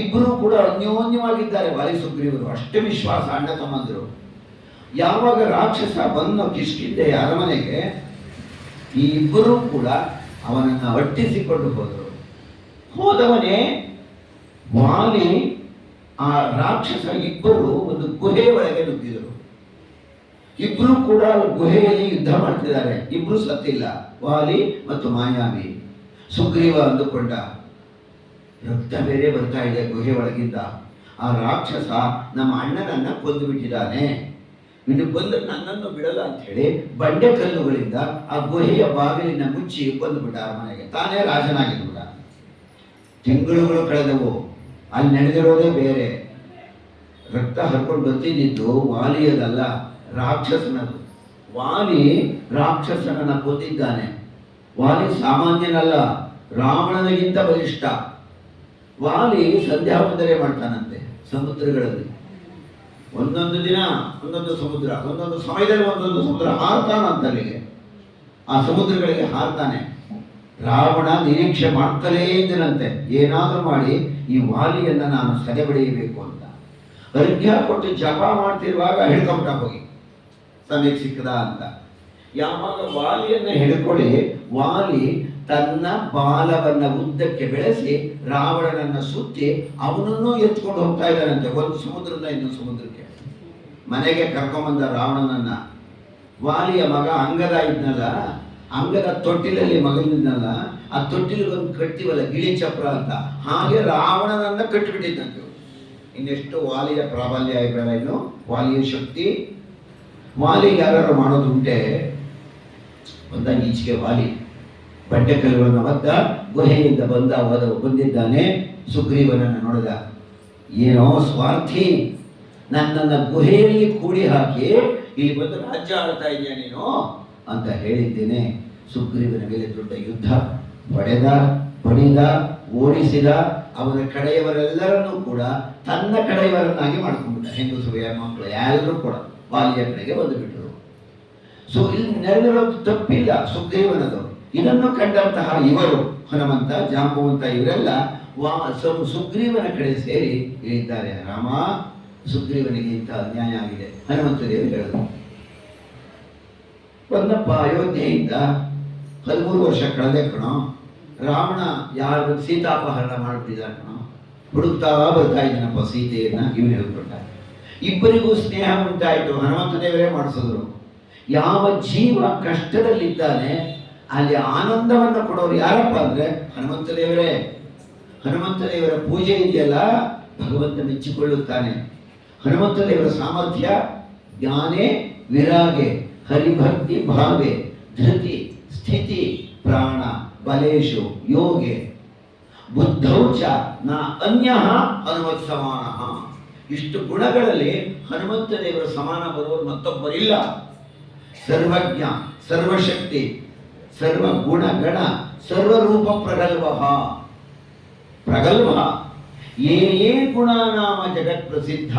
ಇಬ್ಬರು ಕೂಡ ಅನ್ಯೋನ್ಯವಾಗಿದ್ದಾರೆ, ವಾಲಿ ಸುಗ್ರೀವರು, ಅಷ್ಟೇ ವಿಶ್ವಾಸ, ಅಣ್ಣ ತಮ್ಮಂದರು. ಯಾವಾಗ ರಾಕ್ಷಸ ಬಂದ ಕಿಷ್ಕಿಂಧೆಯ ಅರಮನೆಗೆ, ಈ ಇಬ್ಬರೂ ಕೂಡ ಅವನನ್ನು ಅಟ್ಟಿಸಿಕೊಂಡು ಹೋದರು. ಹೋದವನೇ ವಾಲಿ, ಆ ರಾಕ್ಷಸ ಇಬ್ಬರು ಒಂದು ಗುಹೆ ಒಳಗೆ ನುಗ್ಗಿದರು. ಇಬ್ರು ಕೂಡ ಗುಹೆಯಲ್ಲಿ ಯುದ್ಧ ಮಾಡ್ತಿದ್ದಾರೆ, ಇಬ್ರು ಸತ್ತಿಲ್ಲ, ವಾಲಿ ಮತ್ತು ಮಾಯಾವಿ. ಸುಗ್ರೀವ ಅಂದುಕೊಂಡ, ರಕ್ತ ಬೇರೆ ಬರ್ತಾ ಇದೆ ಗುಹೆ ಒಳಗಿಂದ, ಆ ರಾಕ್ಷಸ ನಮ್ಮ ಅಣ್ಣನನ್ನ ಕೊಂದು ಬಿಟ್ಟಿದ್ದಾನೆ, ಇನ್ನು ಬಂದು ನನ್ನನ್ನು ಬಿಡಲ್ಲ ಅಂತ ಹೇಳಿ ಬಂಡೆ ಕಲ್ಲುಗಳಿಂದ ಆ ಗುಹೆಯ ಬಾಗಿಲಿನ ಮುಚ್ಚಿ ಬಂದುಬಿಟ್ಟ ಅರಮನೆಗೆ. ತಾನೇ ರಾಜನಾಗಿದ್ಬಿಟ್ಟ. ತಿಂಗಳುಗಳು ಕಳೆದವು, ಅಲ್ಲಿ ನಡೆದಿರೋದೇ ಬೇರೆ. ರಕ್ತ ಹರ್ಕೊಂಡು ಬರ್ತಿದ್ದು ವಾಲಿಯದಲ್ಲ, ರಾಕ್ಷಸನದು. ವಾಲಿ ರಾಕ್ಷಸನನ್ನ ಕೊಂದಿದ್ದಾನೆ. ವಾಲಿ ಸಾಮಾನ್ಯನಲ್ಲ, ರಾವಣನಿಗಿಂತ ಬಲಿಷ್ಠ. ವಾಲಿ ಸಂಧ್ಯಾ ವಂದನೆ ಮಾಡ್ತಾನಂತೆ ಸಮುದ್ರಗಳಲ್ಲಿ. ಒಂದೊಂದು ದಿನ ಒಂದೊಂದು ಸಮುದ್ರ, ಒಂದೊಂದು ಸಮಯದಲ್ಲಿ ಒಂದೊಂದು ಸಮುದ್ರ ಹಾರ್ತಾನಂತಲ್ಲಿಗೆ, ಆ ಸಮುದ್ರಗಳಿಗೆ ಹಾರ್ತಾನೆ. ರಾವಣ ನಿರೀಕ್ಷೆ ಮಾಡ್ತಲೇ ಇದ್ದನಂತೆ, ಏನಾದರೂ ಮಾಡಿ ಈ ವಾಲಿಯನ್ನು ನಾನು ಸದೆ ಬಡಿಯಬೇಕು ಅಂತ. ಅರ್ಘ್ಯ ಕೊಟ್ಟು ಜಪ ಮಾಡ್ತಿರುವಾಗ ಹಿಡ್ಕೊಂಬಿಟ್ಟ ಹೋಗಿ, ಸಮಯಕ್ಕೆ ಸಿಕ್ಕದ ಅಂತ. ಯಾವಾಗ ವಾಲಿಯನ್ನು ಹಿಡ್ಕೊಳ್ಳಿ, ವಾಲಿ ತನ್ನ ಬಾಲವನ್ನ ಉದ್ದಕ್ಕೆ ಬೆಳೆಸಿ ರಾವಣನನ್ನ ಸುತ್ತಿ ಅವನನ್ನು ಎತ್ಕೊಂಡು ಹೋಗ್ತಾ ಇದ್ದಾನಂತೆ, ಒಂದು ಸಮುದ್ರದಿಂದ ಇನ್ನೊಂದು ಸಮುದ್ರಕ್ಕೆ. ಮನೆಗೆ ಕರ್ಕೊಂಬಂದ ರಾವಣನನ್ನ. ವಾಲಿಯ ಮಗ ಅಂಗದ ಇದ್ನಲ್ಲ, ಅಂಗದ ತೊಟ್ಟಿಲಲ್ಲಿ ಮಗನಿದ್ನಲ್ಲ, ಆ ತೊಟ್ಟಿಲಿಗೊಂದು ಕಟ್ತೀವಲ್ಲ ಗಿಳಿ ಚಪ್ರ ಅಂತ, ಹಾಗೆ ರಾವಣನನ್ನ ಕಟ್ಟಿಬಿಟ್ಟಿದ್ದಂತೆ. ಇನ್ನೆಷ್ಟು ವಾಲಿಯ ಪ್ರಾಬಲ್ಯ ಇರಬೇಡ, ಇನ್ನು ವಾಲಿಯ ಶಕ್ತಿ. ವಾಲಿ ಯಾರು ಮಾಡೋದುಂಟೆ, ಬಂದ ಈಚೆಗೆ ವಾಲಿ ಬಂಡೆಕಲ್ಲುಗಳನ್ನು ಒದ್ದ, ಗುಹೆಯಿಂದ ಬಂದಿದ್ದಾನೆ. ಸುಗ್ರೀವನನ್ನು ನೋಡಿದ, ಏನೋ ಸ್ವಾರ್ಥಿ, ನನ್ನನ್ನು ಗುಹೆಯಲ್ಲಿ ಕೂಡಿ ಹಾಕಿ ಇಲ್ಲಿ ಬಂದು ರಾಜ್ಯ ಆಳ್ತಾ ಇದೆಯಾ ನೀನು ಅಂತ ಹೇಳಿದ್ದೇನೆ. ಸುಗ್ರೀವನ ಮೇಲೆ ದೊಡ್ಡ ಯುದ್ಧ, ಬಡಿದ, ಓಡಿಸಿದ. ಅವನ ಕಡೆಯವರೆಲ್ಲರನ್ನೂ ಕೂಡ ತನ್ನ ಕಡೆಯವರನ್ನಾಗಿ ಮಾಡ್ಕೊಂಡ್ಬಿಟ್ಟ. ಹೆಂಗಸು ಮಕ್ಕಳು ಎಲ್ಲರೂ ಕೂಡ ವಾಲಿಯ ಕಡೆಗೆ ಬಂದುಬಿಟ್ಟರು. ಸೊ ಇಲ್ಲಿ ನಡೆದಿರೋದು ತಪ್ಪಿಲ್ಲ ಸುಗ್ರೀವನದು. ಇದನ್ನು ಕಂಡಂತಹ ಇವರು ಹನುಮಂತ, ಜಾಂಬವಂತ ಇವರೆಲ್ಲ ಸುಗ್ರೀವನ ಕಡೆ ಸೇರಿ ಹೇಳಿದ್ದಾರೆ, ರಾಮ, ಸುಗ್ರೀವನಿಗೆ ಇಂಥ ಅನ್ಯಾಯ ಆಗಿದೆ. ಹನುಮಂತ ದೇವರು ಹೇಳಿದ್ರು, ಒಂದಪ್ಪ ಅಯೋಧ್ಯೆಯಿಂದ 13 ವರ್ಷ ಕಳೆದೆ ಕಣೋ, ರಾವಣ ಯಾರು ಸೀತಾಪಹರಣ ಮಾಡ್ತಿದ್ದಾರೆ ಕಣೋ, ಹುಡುಕ್ತಾ ಬರ್ತಾ ಇದ್ದಾನಪ್ಪ ಸೀತೆಯನ್ನ. ಇವನು ಹೇಳ್ಕೊಟ್ಟ. ಇಬ್ಬರಿಗೂ ಸ್ನೇಹ ಉಂಟಾಯಿತು, ಹನುಮಂತ ದೇವರೇ ಮಾಡಿಸಿದ್ರು. ಯಾವ ಜೀವ ಕಷ್ಟದಲ್ಲಿದ್ದಾನೆ ಅಲ್ಲಿ ಆನಂದವನ್ನು ಕೊಡೋರು ಯಾರಪ್ಪ ಅಂದ್ರೆ ಹನುಮಂತ ದೇವರೇ. ಹನುಮಂತ ದೇವರ ಪೂಜೆ ಇದೆಯಲ್ಲ, ಭಗವಂತ ಮೆಚ್ಚಿಕೊಳ್ಳುತ್ತಾನೆ. ಹನುಮಂತ ದೇವರ ಸಾಮರ್ಥ್ಯ ಜ್ಞಾನೇ ವಿರಾಗೆ ಹರಿಭಕ್ತಿ ಭಾವೆ ಧೃತಿ ಸ್ಥಿತಿ ಪ್ರಾಣ ಬಲೇಶು ಯೋಗೆ ಬುದ್ಧೌಚ ನ ಅನ್ಯ ಹನುಮತ್ ಸಮಾನ. ಇಷ್ಟು ಗುಣಗಳಲ್ಲಿ ಹನುಮಂತ ದೇವರ ಸಮಾನ ಬರುವರು ಮತ್ತೊಬ್ಬರಿಲ್ಲ. ಸರ್ವಜ್ಞ, ಸರ್ವಶಕ್ತಿ, ಸರ್ವ ಗುಣಗಣ, ಸರ್ವರೂಪ ಪ್ರಗಲ್ಭ ಏ ಗುಣನಾಮ ಜಗತ್ ಪ್ರಸಿದ್ಧ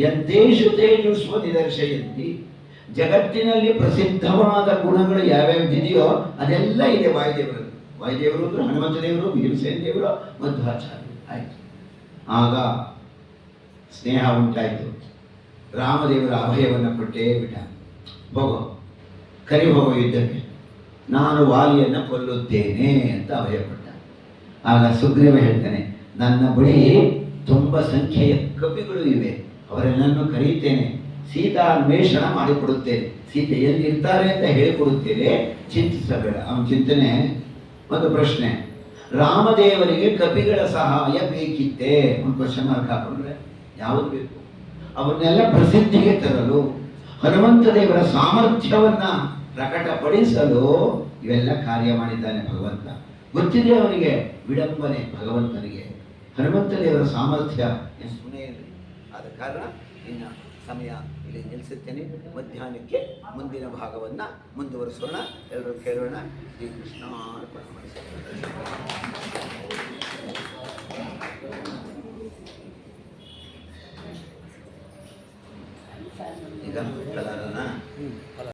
ಎಂತೇಷು ತೇಜಸ್ವ ನಿದರ್ಶಯಂತಿ. ಜಗತ್ತಿನಲ್ಲಿ ಪ್ರಸಿದ್ಧವಾದ ಗುಣಗಳು ಯಾವ್ಯಾವಿದೆಯೋ ಅದೆಲ್ಲ ಇದೆ ವಾಯುದೇವರು. ವಾಯುದೇವರು ಅಂದ್ರೆ ಹನುಮಂತ ದೇವರು, ಭೀಮಸೇನ ದೇವರು, ಮಧ್ವಾಚಾರ್ಯ. ಆಯ್ತು, ಆಗ ಸ್ನೇಹ ಉಂಟಾಯಿತು. ರಾಮದೇವರ ಅಭಯವನ್ನು ಕೊಟ್ಟೇ ಬಿಟ್ಟ. ಹೋಗೋ, ಕರಿ ಹೋಗೋ ಯುದ್ಧಕ್ಕೆ, ನಾನು ವಾಲಿಯನ್ನು ಕೊಲ್ಲುತ್ತೇನೆ ಅಂತ ಅಭಯ ಕೊಟ್ಟ. ಆಗ ಸುಗ್ರೀವ ಹೇಳ್ತಾನೆ, ನನ್ನ ಬಳಿ ತುಂಬ ಸಂಖ್ಯೆಯ ಕಪಿಗಳು ಇವೆ, ಅವರೆಲ್ಲನ್ನು ಕರೆಯುತ್ತೇನೆ, ಸೀತಾ ಅನ್ವೇಷಣ ಮಾಡಿಕೊಡುತ್ತೇನೆ, ಸೀತೆ ಎಲ್ಲಿರ್ತಾರೆ ಅಂತ ಹೇಳಿಕೊಡುತ್ತೇನೆ, ಚಿಂತಿಸಬೇಡ. ಅವನ ಚಿಂತನೆ ಒಂದು ಪ್ರಶ್ನೆ, ರಾಮದೇವರಿಗೆ ಕಪಿಗಳ ಸಹಾಯ ಬೇಕಿತ್ತೆ? ಒಂದು ಕ್ವಶನ್ ಮಾರ್ಕ್ ಹಾಕೊಂಡ್ರೆ ಯಾವುದು ಬೇಕು? ಅವನ್ನೆಲ್ಲ ಪ್ರಸಿದ್ಧಿಗೆ ತರಲು, ಹನುಮಂತ ದೇವರ ಸಾಮರ್ಥ್ಯವನ್ನ ಪ್ರಕಟಪಡಿಸಲು ಇವೆಲ್ಲ ಕಾರ್ಯ ಮಾಡಿದ್ದಾನೆ ಭಗವಂತ. ಗೊತ್ತಿದೆ ಅವನಿಗೆ ವಿಡಂಬನೆ, ಭಗವಂತನಿಗೆ ಹನುಮಂತ ದೇವರ ಸಾಮರ್ಥ್ಯ ಸುಮ್ಮನೆ ಇರಲಿ. ಆದ ಕಾರಣ ಇನ್ನು ಸಮಯ ಇಲ್ಲಿ ನಿಲ್ಲಿಸುತ್ತೇನೆ. ಮಧ್ಯಾಹ್ನಕ್ಕೆ ಮುಂದಿನ ಭಾಗವನ್ನು ಮುಂದುವರಿಸೋಣ. ಎಲ್ಲರೂ ಕೇಳೋಣ. ಶ್ರೀಕೃಷ್ಣ ಈಗ